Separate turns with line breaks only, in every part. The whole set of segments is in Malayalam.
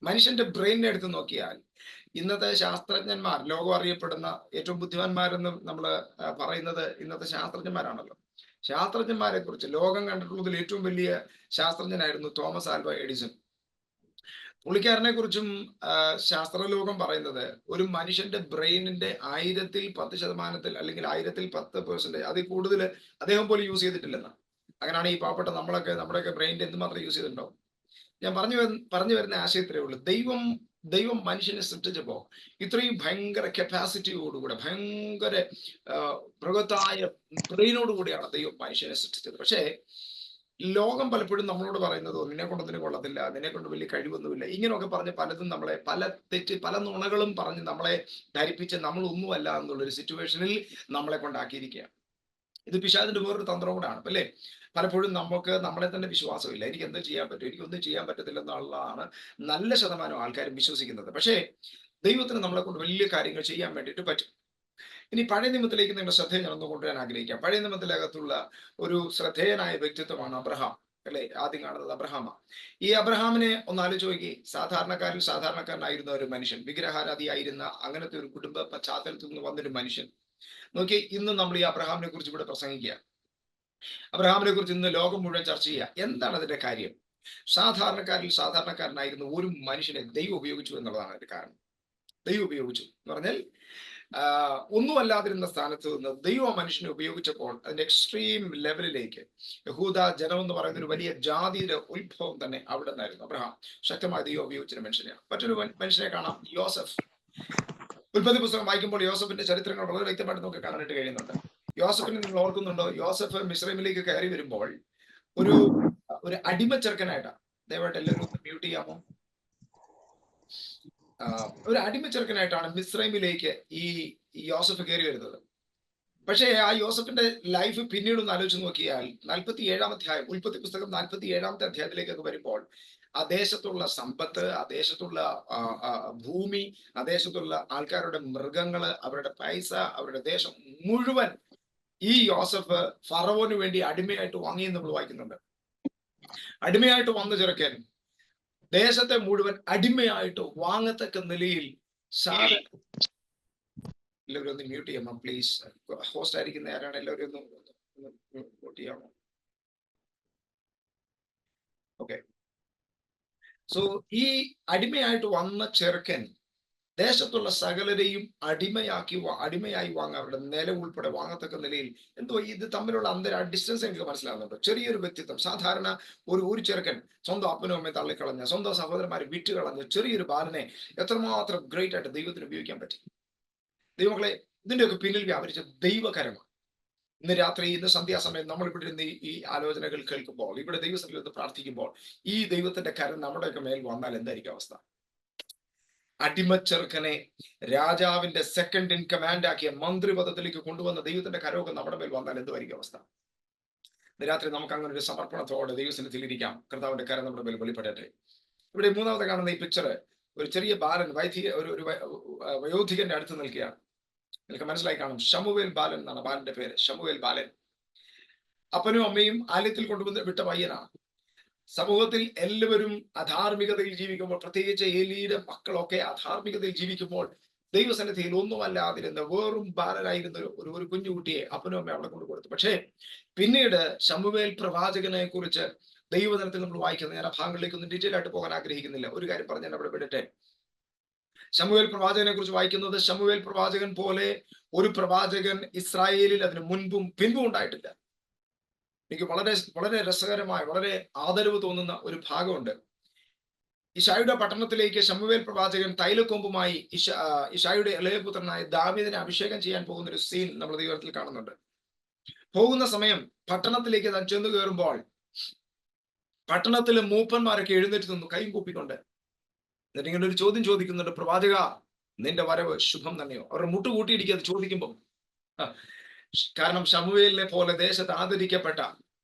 മനുഷ്യന്റെ ബ്രെയിനിനെ എടുത്ത് നോക്കിയാൽ ഇന്നത്തെ ശാസ്ത്രജ്ഞന്മാർ, ലോകം അറിയപ്പെടുന്ന ഏറ്റവും ബുദ്ധിമാന്മാരെന്ന് നമ്മൾ പറയുന്നത് ഇന്നത്തെ ശാസ്ത്രജ്ഞന്മാരാണല്ലോ. ശാസ്ത്രജ്ഞന്മാരെ കുറിച്ച് ലോകം കണ്ടിട്ടുള്ളതിൽ ഏറ്റവും വലിയ ശാസ്ത്രജ്ഞനായിരുന്നു തോമസ് ആൽവ എഡിസൺ. പുള്ളിക്കാരനെ കുറിച്ചും ശാസ്ത്രലോകം പറയുന്നത് ഒരു മനുഷ്യന്റെ ബ്രെയിനിന്റെ 1000% അല്ലെങ്കിൽ 1010% അതിൽ കൂടുതൽ അദ്ദേഹം പോലും യൂസ് ചെയ്തിട്ടില്ലെന്നാണ്. അങ്ങനെയാണ് ഈ പാവപ്പെട്ട നമ്മുടെയൊക്കെ ബ്രെയിനിന്റെ എന്തുമാത്രം യൂസ് ചെയ്തിട്ടുണ്ടാവും. ഞാൻ പറഞ്ഞു വരുന്ന ആശയത്തിലേ ഉള്ളൂ. ദൈവം മനുഷ്യനെ സൃഷ്ടിച്ചപ്പോ ഇത്രയും ഭയങ്കര കപ്പാസിറ്റിയോടുകൂടെ, ഭയങ്കര ബൃഹത്തായ ബ്രെയിനോട് കൂടിയാണ് ദൈവം മനുഷ്യനെ സൃഷ്ടിച്ചത്. പക്ഷേ ലോകം പലപ്പോഴും നമ്മളോട് പറയുന്നത് നിന്നെ കൊണ്ടതിന് കൊള്ളത്തില്ല, നിന്നെ കൊണ്ട് വലിയ കഴിവൊന്നുമില്ല, ഇങ്ങനെയൊക്കെ പറഞ്ഞ് പലതും നമ്മളെ പല നുണകളും പറഞ്ഞ് നമ്മളെ ധരിപ്പിച്ച് നമ്മൾ ഒന്നുമല്ല എന്നുള്ളൊരു സിറ്റുവേഷനിൽ നമ്മളെ കൊണ്ടാക്കിയിരിക്കുകയാണ്. ഇത് പിശാചിന്റെ വേറൊരു തന്ത്രം കൂടാണ് അല്ലേ. പലപ്പോഴും നമുക്ക് നമ്മളെ തന്നെ വിശ്വാസമില്ല. എനിക്ക് എന്താ ചെയ്യാൻ പറ്റും, എനിക്കൊന്നും ചെയ്യാൻ പറ്റത്തില്ല എന്നുള്ളതാണ് നല്ല ശതമാനം ആൾക്കാരും വിശ്വസിക്കുന്നത്. പക്ഷേ ദൈവത്തിന് നമ്മളെ കൊണ്ട് വലിയ കാര്യങ്ങൾ ചെയ്യാൻ വേണ്ടിയിട്ട് പറ്റും. ഇനി പഴയ നിയമത്തിലേക്ക് നിങ്ങളുടെ ശ്രദ്ധയെ ഞാനൊന്ന് കൊണ്ടുവരാൻ ആഗ്രഹിക്കാം. പഴയ നിയമത്തിനകത്തുള്ള ഒരു ശ്രദ്ധേയനായ വ്യക്തിത്വമാണ് അബ്രഹാം അല്ലെ. ആദ്യം കാണുന്നത് അബ്രഹാമ. ഈ അബ്രഹാമിനെ ഒന്ന് ആലോചിച്ച് നോക്കി. സാധാരണക്കാരനായിരുന്ന ഒരു മനുഷ്യൻ, വിഗ്രഹാരാധിയായിരുന്ന അങ്ങനത്തെ ഒരു കുടുംബ പശ്ചാത്തലത്തിൽ നിന്ന് വന്നൊരു മനുഷ്യൻ. നോക്കി, ഇന്ന് നമ്മൾ ഈ അബ്രഹാമിനെ കുറിച്ച് ഇവിടെ പ്രസംഗിക്കുക. അബ്രഹാമിനെ കുറിച്ച് ഇന്ന് ലോകം മുഴുവൻ ചർച്ച ചെയ്യുക. എന്താണ് അതിന്റെ കാര്യം? സാധാരണക്കാരനായിരുന്ന ഒരു മനുഷ്യനെ ദൈവം ഉപയോഗിച്ചു എന്നുള്ളതാണ് അതിന്റെ കാരണം. ദൈവം ഉപയോഗിച്ചു എന്ന് പറഞ്ഞാൽ ഒന്നുമല്ലാതിരുന്ന സ്ഥാനത്ത് നിന്ന് ദൈവം മനുഷ്യനെ ഉപയോഗിച്ചപ്പോൾ അതിന്റെ എക്സ്ട്രീം ലെവലിലേക്ക് യഹൂദ ജനം എന്ന് പറയുന്ന ഒരു വലിയ ജാതിയുടെ ഉത്ഭവം തന്നെ അവിടെ നിന്നായിരുന്നു. അബ്രഹാം ശക്തമായ ദൈവം ഉപയോഗിച്ച മനുഷ്യനെയാണ്. മറ്റൊരു മനുഷ്യനെ കാണാം, യോസഫ്. ഉൽപ്പത്തി പുസ്തകം വായിക്കുമ്പോൾ യോസഫിന്റെ ചരിത്രങ്ങൾ വളരെ വ്യക്തമായിട്ട് നമുക്ക് കാണാനായിട്ട് കഴിയുന്നുണ്ട്. യോസഫിനെ നിങ്ങൾ ഓർക്കുന്നുണ്ടോ? യോസഫ് മിസ്രൈമിലേക്ക് കയറി വരുമ്പോൾ ഒരു അടിമ ചെറുക്കനായിട്ടാണ്. ദയവായിട്ട് എല്ലാവരും ഒന്ന് മ്യൂട്ട് ചെയ്യാമോ? ഒരു അടിമ ചെറുക്കനായിട്ടാണ് മിസ്രൈമിലേക്ക് ഈ യോസഫ് കയറി വരുന്നത്. പക്ഷേ ആ യോസഫിന്റെ ലൈഫ് പിന്നീട് ഒന്ന് ആലോചിച്ച് നോക്കിയാൽ 47-ാം അധ്യായം, ഉൽപ്പത്തി പുസ്തകം 47-ാമത്തെ അധ്യായത്തിലേക്കൊക്കെ വരുമ്പോൾ ആ ദേശത്തുള്ള സമ്പത്ത്, ആ ദേശത്തുള്ള ഭൂമി, ആ ദേശത്തുള്ള ആൾക്കാരുടെ മൃഗങ്ങള്, അവരുടെ പൈസ, അവരുടെ ദേശം മുഴുവൻ ഈ യോസഫ് ഫറവോന് വേണ്ടി അടിമയായിട്ട് വാങ്ങിയെന്ന് നമ്മൾ വായിക്കുന്നുണ്ട്. അടിമയായിട്ട് വന്ന ചെറുക്കൻ ദേശത്തെ മുഴുവൻ അടിമയായിട്ട് വാങ്ങത്തക്ക നിലയിൽ എല്ലാവരും ഒന്ന് മ്യൂട്ട് ചെയ്യാമോ പ്ലീസ്? ഹോസ്റ്റ് ആയിരിക്കുന്ന ആരാണ്? എല്ലാവരും ഒന്ന് മ്യൂട്ട് ചെയ്യാമോ? ഓക്കെ. സോ ഈ അടിമയായിട്ട് വന്ന ചെറുക്കൻ ദേശത്തുള്ള സകലരെയും അടിമയായി വാങ്ങാൻ, അവരുടെ നില ഉൾപ്പെടെ വാങ്ങത്തക്ക നിലയിൽ എന്തോ ഇത് തമ്മിലുള്ള ഡിസ്റ്റൻസ് എനിക്ക് മനസ്സിലാകുന്നുണ്ട്. ചെറിയൊരു വ്യക്തിത്വം, സാധാരണ ഒരു ചെറുക്കൻ സ്വന്തം അപ്പനും അമ്മയും തള്ളിക്കളഞ്ഞ, സ്വന്തം സഹോദരന്മാരെ വിട്ടുകളഞ്ഞ ചെറിയൊരു ബാലനെ എത്രമാത്രം ഗ്രേറ്റ് ആയിട്ട് ദൈവത്തിന് ഉപയോഗിക്കാൻ പറ്റി. ദൈവങ്ങളെ, ഇതിന്റെയൊക്കെ പിന്നിൽ വ്യാപരിച്ച ദൈവകരമാണ്. ഇന്ന് രാത്രി, ഇന്ന് സന്ധ്യാസമയം നമ്മൾ ഇവിടെ ഇരുന്ന് ഈ ആലോചനകൾ കേൾക്കുമ്പോൾ, ഇവിടെ ദൈവസന്നിധിയിൽ പ്രാർത്ഥിക്കുമ്പോൾ ഈ ദൈവത്തിന്റെ കരം നമ്മുടെയൊക്കെ മേൽ വന്നാൽ എന്തായിരിക്കും അവസ്ഥ? അടിമച്ചെറുക്കനെ രാജാവിന്റെ സെക്കൻഡ് ഇൻ കമാൻഡ് ആക്കിയ മന്ത്രിപദത്തിലേക്ക് കൊണ്ടുവന്ന ദൈവത്തിന്റെ കരമൊക്കെ നമ്മുടെ മേൽ വന്നാൽ എന്തുമായിരിക്കും അവസ്ഥ? രാത്രി നമുക്ക് അങ്ങനെ ഒരു സമർപ്പണത്തോടെ ദൈവസന്നിധിയിൽ ഇരിക്കാം. കർത്താവിന്റെ കരം നമ്മുടെ മേൽ വെളിപ്പെടട്ടെ. ഇവിടെ മൂന്നാമത്തെ കാണുന്ന ഈ പിക്ചർ ഒരു ചെറിയ ബാലൻ, ഒരു വയോധികന്റെ അടുത്ത് നിൽക്കുകയാണ്. നിങ്ങൾക്ക് മനസ്സിലായി കാണും, ശമൂവേൽ ബാലൻ എന്നാണ് ബാലന്റെ പേര്. ശമൂവേൽ ബാലൻ അപ്പനും അമ്മയും ആലയത്തിൽ കൊണ്ടുവന്ന് വിട്ട പയ്യനാണ്. സമൂഹത്തിൽ എല്ലാവരും അധാർമികതയിൽ ജീവിക്കുമ്പോൾ, പ്രത്യേകിച്ച് ഏലിയുടെ മക്കളൊക്കെ അധാർമികതയിൽ ജീവിക്കുമ്പോൾ, ദൈവസന്നിധിയിൽ ഒന്നുമല്ലാതിരുന്ന വേറും ബാലനായിരുന്ന ഒരു കുഞ്ഞുകുട്ടിയെ അപ്പനും അമ്മയും അവിടെ കൊണ്ട് കൊടുത്തു. പക്ഷേ പിന്നീട് ശമൂവേൽ പ്രവാചകനെ കുറിച്ച് ദൈവജനത്തിൽ നമ്മൾ വായിക്കുന്നത്, ഞാൻ ആ ഭാഗങ്ങളിലേക്കൊന്നും ഡീറ്റെയിൽ ആയിട്ട് പോകാൻ ആഗ്രഹിക്കുന്നില്ല, ഒരു കാര്യം പറഞ്ഞ് ഞാൻ അവിടെ വിടട്ടെ. ശമൂവേൽ പ്രവാചകനെ കുറിച്ച് വായിക്കുന്നത്, ശമൂവേൽ പ്രവാചകൻ പോലെ ഒരു പ്രവാചകൻ ഇസ്രായേലിൽ അതിന് മുൻപും പിൻപും ഉണ്ടായിട്ടില്ല. എനിക്ക് വളരെ വളരെ രസകരമായ, വളരെ ആദരവ് തോന്നുന്ന ഒരു ഭാഗമുണ്ട്. ഇശായുടെ പട്ടണത്തിലേക്ക് ശമൂവേൽ പ്രവാചകൻ തൈലക്കൊമ്പുമായി ഇശായുടെ ഇളയപുത്രനായ ദാവീദിനെ അഭിഷേകം ചെയ്യാൻ പോകുന്ന ഒരു സീൻ നമ്മൾ ദൈവത്തിൽ കാണുന്നുണ്ട്. പോകുന്ന സമയം പട്ടണത്തിലേക്ക് താൻ ചെന്ന് കയറുമ്പോൾ പട്ടണത്തിലെ മൂപ്പന്മാരൊക്കെ എഴുന്നേറ്റ് നിന്നു കൈയും കൂപ്പിക്കൊണ്ട്. എന്നിട്ട് ഇങ്ങനെ ഒരു ചോദ്യം ചോദിക്കുന്നുണ്ട്, പ്രവാചക, നിന്റെ വരവ് ശുഭം തന്നെയോ? അവരുടെ മുട്ടുകൂട്ടിയിടിക്കുക അത് ചോദിക്കുമ്പോൾ. കാരണം ശമൂവേലിനെ പോലെ ദേശത്ത് ആദരിക്കപ്പെട്ട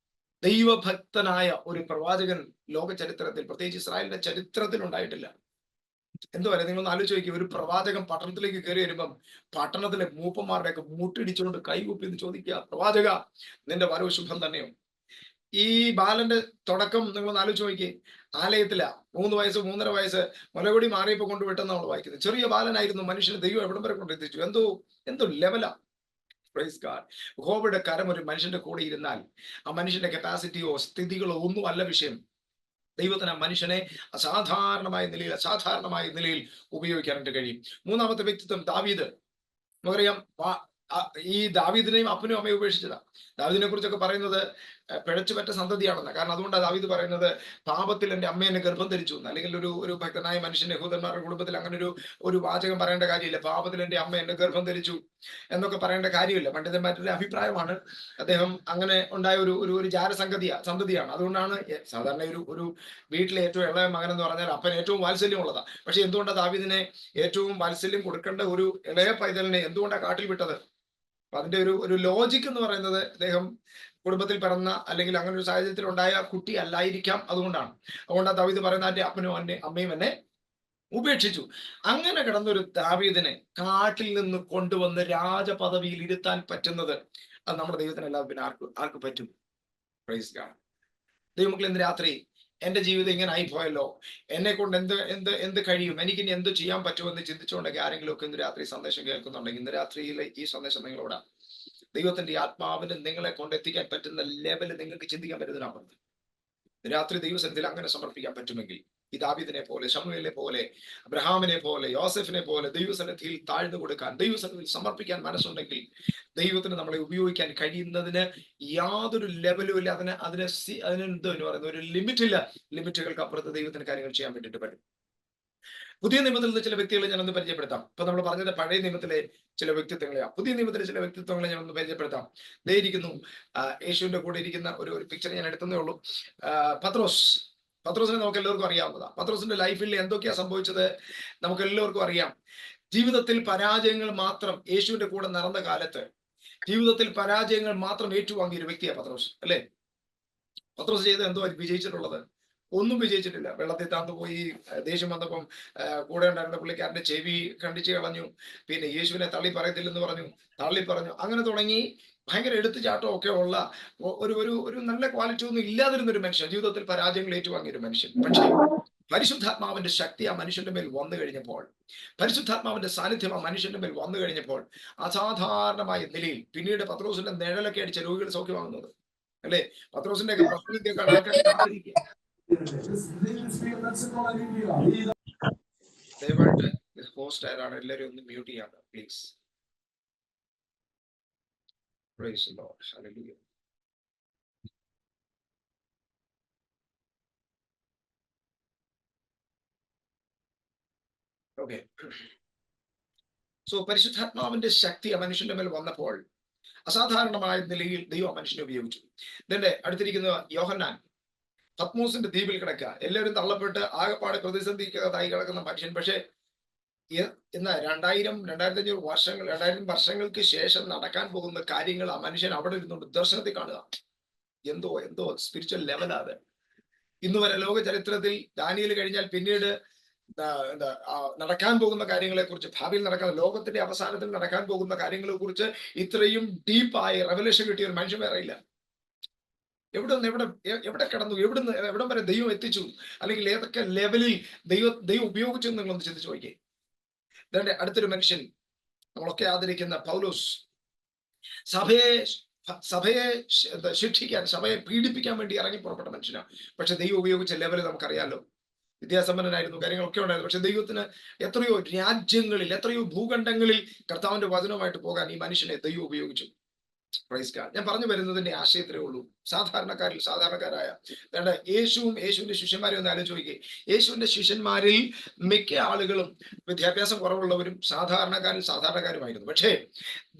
ദൈവഭക്തനായ ഒരു പ്രവാചകൻ ലോക ചരിത്രത്തിൽ, പ്രത്യേകിച്ച് ഇസ്രായേലിന്റെ ചരിത്രത്തിൽ ഉണ്ടായിട്ടില്ല. എന്തുവരെ നിങ്ങളൊന്ന് ആലോചിച്ച് നോക്കി, ഒരു പ്രവാചകൻ പട്ടണത്തിലേക്ക് കയറി വരുമ്പം പട്ടണത്തിലെ മൂപ്പന്മാരുടെയൊക്കെ മുട്ടിടിച്ചുകൊണ്ട് കൈകൂപ്പി എന്ന് ചോദിക്കുക, പ്രവാചക, നിന്റെ വരവ് ശുഭം തന്നെയോ? ഈ ബാലന്റെ തുടക്കം നിങ്ങൾ ആലോചിച്ച് നോക്കിയേ. ആലയത്തില 3 വയസ്സ് 3.5 വയസ്സ് മുലകുടി മാറിയപ്പോ കൊണ്ടുവിട്ടെന്ന് നമ്മൾ വായിക്കുന്നത്. ചെറിയ ബാലനായിരുന്നു, മനുഷ്യന് ദൈവം എവിടം വരെ കൊണ്ടെത്തിച്ചു. എന്തോ ലെവലാ. Praise God. യഹോവയുടെ കരം ഒരു മനുഷ്യന്റെ കൂടെ ഇരുന്നാൽ ആ മനുഷ്യന്റെ കപ്പാസിറ്റിയോ സ്ഥിതികളോ ഒന്നും അല്ല വിഷയം. ദൈവത്തിന് ആ മനുഷ്യനെ അസാധാരണമായ നിലയിൽ ഉപയോഗിക്കാനായിട്ട് കഴിയും. മൂന്നാമത്തെ വ്യക്തിത്വം ദാവീദ്. നമുക്കറിയാം, ഈ ദാവീദിനെയും അപ്പനും അമ്മയും ഉപേക്ഷിച്ചതാ. ദാവീദിനെ കുറിച്ചൊക്കെ പറയുന്നത് പിഴച്ചുപറ്റ സന്തതിയാണെന്ന്. കാരണം അതുകൊണ്ടാണ് ദാവീദ് പറയുന്നത്, പാപത്തിൽ എൻ്റെ അമ്മ എന്നെ ഗർഭം ധരിച്ചു എന്ന്. അല്ലെങ്കിൽ ഒരു ഭക്തനായ മനുഷ്യൻ യഹൂദന്മാരുടെ കുടുംബത്തിൽ അങ്ങനെ ഒരു വാചകം പറയേണ്ട കാര്യമില്ല. പാപത്തിൽ എൻ്റെ അമ്മ എന്നെ ഗർഭം ധരിച്ചു എന്നൊക്കെ പറയേണ്ട കാര്യമില്ല. പണ്ഡിതന്മാരുടെ അഭിപ്രായമാണ്. അദ്ദേഹം അങ്ങനെ ഉണ്ടായ ഒരു സന്തതിയാണ്. അതുകൊണ്ടാണ് സാധാരണ ഒരു വീട്ടിലെ ഏറ്റവും ഇളയ മകൻ എന്ന് പറഞ്ഞാൽ അപ്പൻ ഏറ്റവും വാത്സല്യം ഉള്ളതാ. പക്ഷെ എന്തുകൊണ്ടാണ് ദാവീദിനെ ഏറ്റവും വാത്സല്യം കൊടുക്കേണ്ട ഒരു ഇളയ പൈതലിനെ എന്തുകൊണ്ടാണ് കാട്ടിൽ വിട്ടത്? അപ്പൊ അതിന്റെ ഒരു ലോജിക് എന്ന് പറയുന്നത്, അദ്ദേഹം കുടുംബത്തിൽ പിറന്ന അല്ലെങ്കിൽ അങ്ങനെ ഒരു സാഹചര്യത്തിൽ ഉണ്ടായ കുട്ടി അല്ലായിരിക്കാം. അതുകൊണ്ടാണ് ദാവീദ് പറയുന്ന, എന്റെ അപ്പനും എന്റെ അമ്മയും എന്നെ ഉപേക്ഷിച്ചു. അങ്ങനെ കിടന്നൊരു ദാവീദിനെ കാട്ടിൽ നിന്ന് കൊണ്ടുവന്ന് രാജപദവിയിൽ ഇരുത്താൻ പറ്റുന്നത് അത് നമ്മുടെ ദൈവത്തിനല്ലാതെ പിന്നെ ആർക്ക് പറ്റും? Praise God. ദൈവമക്കളെ, ഇന്ന് രാത്രി എന്റെ ജീവിതം ഇങ്ങനെ ആയിപ്പോയല്ലോ, എന്നെ കൊണ്ട് എന്ത് കഴിയും, എനിക്കിനി എന്ത് ചെയ്യാൻ പറ്റുമെന്ന് ചിന്തിച്ചുകൊണ്ടെങ്കിൽ ആരെങ്കിലും ഒക്കെ ഇന്ന് രാത്രി സന്ദേശം കേൾക്കുന്നുണ്ടെങ്കിൽ, ഇന്ന് രാത്രിയിലെ ഈ സന്ദേശം നിങ്ങളോട് ദൈവത്തിന്റെ ആത്മാവിന് നിങ്ങളെ കൊണ്ട് എത്തിക്കാൻ പറ്റുന്ന ലെവല് നിങ്ങൾക്ക് ചിന്തിക്കാൻ പറ്റുന്നതിനാണ്. രാത്രി ദൈവസന്നിധിയിൽ അങ്ങനെ സമർപ്പിക്കാൻ പറ്റുമെങ്കിൽ, ഈ ദാവീദിനെ പോലെ, ശമൂവേലിനെ പോലെ, അബ്രഹാമിനെ പോലെ, യോസെഫിനെ പോലെ ദൈവസന്നിധിയിൽ താഴ്ന്നു കൊടുക്കാൻ, ദൈവസന്നിധിയിൽ സമർപ്പിക്കാൻ മനസ്സുണ്ടെങ്കിൽ, ദൈവത്തിന് നമ്മളെ ഉപയോഗിക്കാൻ കഴിയുന്നതിന് യാതൊരു ലെവലും ഇല്ല. അതിനെന്തോ പറയുന്ന ഒരു ലിമിറ്റില്ല. ലിമിറ്റുകൾക്ക് അപ്പുറത്ത് ദൈവത്തിന് കാര്യങ്ങൾ ചെയ്യാൻ വേണ്ടിയിട്ട് പറ്റും. പുതിയ നിയമത്തിലെ ചില വ്യക്തികളെ ഞാനൊന്ന് പരിചയപ്പെടുത്താം. ഇപ്പൊ നമ്മൾ പറഞ്ഞത് പഴയ നിയമത്തിലെ ചില വ്യക്തിത്വങ്ങളെയാണ്. പുതിയ നിയമത്തിലെ ചില വ്യക്തിത്വങ്ങളെ ഞാനൊന്ന് പരിചയപ്പെടുത്താം. ദേ ഇരിക്കുന്നു, യേശുവിന്റെ കൂടെ ഇരിക്കുന്ന ഒരു പിക്ചർ ഞാൻ എടുത്തതേ ഉള്ളൂ. പത്രോസിനെ നമുക്ക് എല്ലാവർക്കും അറിയാവുന്നതാണ്. പത്രോസിന്റെ ലൈഫിൽ എന്തൊക്കെയാ സംഭവിച്ചത് നമുക്ക് എല്ലാവർക്കും അറിയാം. ജീവിതത്തിൽ പരാജയങ്ങൾ മാത്രം, യേശുവിന്റെ കൂടെ നടന്ന കാലത്ത് ജീവിതത്തിൽ പരാജയങ്ങൾ മാത്രം ഏറ്റുവാങ്ങിയ ഒരു വ്യക്തിയാണ് പത്രോസ്, അല്ലേ? പത്രോസ് ചെയ്ത് എന്തോ വിജയിച്ചിട്ടുള്ളത്? ഒന്നും വിജയിച്ചിട്ടില്ല. വെള്ളത്തിൽ താന്നു പോയി, ദേഷ്യം വന്നപ്പം കൂടെ ഉണ്ടായിരുന്ന പുള്ളിക്കാരന്റെ ചെവി കണ്ടിച്ച് കളഞ്ഞു. പിന്നെ യേശുവിനെ തള്ളി പറയത്തില്ലെന്ന് പറഞ്ഞു, തള്ളി പറഞ്ഞു. അങ്ങനെ തുടങ്ങി ഭയങ്കര എടുത്തുചാട്ടം ഒക്കെ ഉള്ള ഒരു നല്ല ക്വാളിറ്റി ഒന്നും ഇല്ലാതിരുന്ന ഒരു മനുഷ്യൻ, ജീവിതത്തിൽ പരാജയങ്ങൾ ഏറ്റുവാങ്ങിയ ഒരു മനുഷ്യൻ. പക്ഷേ പരിശുദ്ധാത്മാവിന്റെ ശക്തി ആ മനുഷ്യന്റെ മേൽ വന്നു കഴിഞ്ഞപ്പോൾ, പരിശുദ്ധാത്മാവിന്റെ സാന്നിധ്യം ആ മനുഷ്യന്റെ മേൽ വന്നു കഴിഞ്ഞപ്പോൾ, അസാധാരണമായ നിലയിൽ പിന്നീട് പത്രോസിന്റെ നിഴലൊക്കെ അടിച്ച രോഗികൾ സൗഖ്യമാകുന്നത്, അല്ലെ? പത്രോസിന്റെ ഒക്കെ പ്രസംഗിക്കാൻ ദയവായിട്ട് ഹോസ്റ്റ് ആരാണ്, എല്ലാവരും ഒന്ന് മ്യൂട്ട് ചെയ്യാം please. Praise the Lord. Hallelujah. Okay. So പരിശുദ്ധാത്മാവിന്റെ ശക്തി ആ മനുഷ്യന്റെ മേൽ വന്നപ്പോൾ അസാധാരണമായ നിലയിൽ ദൈവം മനുഷ്യനെ ഉപയോഗിച്ചു. ഇതിന്റെ അടുത്തിരിക്കുന്ന യോഹന്നാൻ പത്മോസിന്റെ ദ്വീപിൽ കിടക്കുക, എല്ലാവരും തള്ളപ്പെട്ട് ആകെപ്പാടെ പ്രതിസന്ധിക്കകത്തായി കിടക്കുന്ന മനുഷ്യൻ. പക്ഷെ ഇന്ന് 2000 വർഷങ്ങൾക്ക് ശേഷം നടക്കാൻ പോകുന്ന കാര്യങ്ങൾ ആ മനുഷ്യൻ അവിടെ ഇരുന്നുകൊണ്ട് ദർശനത്തിൽ കാണുക. എന്തോ സ്പിരിച്വൽ ലെവലാണ്. ഇന്ന് വരെ ലോക ചരിത്രത്തിൽ ദാനിയേൽ കഴിഞ്ഞാൽ പിന്നീട് നടക്കാൻ പോകുന്ന കാര്യങ്ങളെ കുറിച്ച്, ഭാവിയിൽ നടക്കുന്ന, ലോകത്തിന്റെ അവസാനത്തിൽ നടക്കാൻ പോകുന്ന കാര്യങ്ങളെ കുറിച്ച് ഇത്രയും ഡീപ്പായി റെവലേഷൻ കിട്ടിയ ഒരു മനുഷ്യൻ വേറെ ഇല്ല. എവിടെ കിടന്നു, എവിടം വരെ ദൈവം എത്തിച്ചു, അല്ലെങ്കിൽ ഏതൊക്കെ ലെവലിൽ ദൈവം ഉപയോഗിച്ചു എന്ന് നിങ്ങളൊന്ന് ചിന്തിച്ചു നോക്കിയേ. ഇതിന്റെ അടുത്തൊരു മനുഷ്യൻ, നമ്മളൊക്കെ ആദരിക്കുന്ന പൗലോസ്, സഭയെ ശിക്ഷിക്കാൻ, സഭയെ പീഡിപ്പിക്കാൻ വേണ്ടി ഇറങ്ങി പുറപ്പെട്ട മനുഷ്യനാണ്. പക്ഷെ ദൈവം ഉപയോഗിച്ച ലെവല് നമുക്കറിയാലോ. വിദ്യാസമ്പന്നനായിരുന്നു, കാര്യങ്ങളൊക്കെ ഉണ്ടായിരുന്നു. പക്ഷെ ദൈവത്തിന് എത്രയോ രാജ്യങ്ങളിൽ, എത്രയോ ഭൂഖണ്ഡങ്ങളിൽ കർത്താവിന്റെ വചനവുമായിട്ട് പോകാൻ ഈ മനുഷ്യനെ ദൈവം ഉപയോഗിച്ചു. Praise God. ഞാൻ പറഞ്ഞു വരുന്നതിന്റെ ആശയത്തിലേ ഉള്ളൂ. സാധാരണക്കാരായ യേശുവിന്റെ ശിഷ്യന്മാരെ ഒന്ന് ആലോചിക്കുക. യേശുവിന്റെ ശിഷ്യന്മാരിൽ മിക്ക ആളുകളും വിദ്യാഭ്യാസം കുറവുള്ളവരും സാധാരണക്കാരുമായിരുന്നു. പക്ഷേ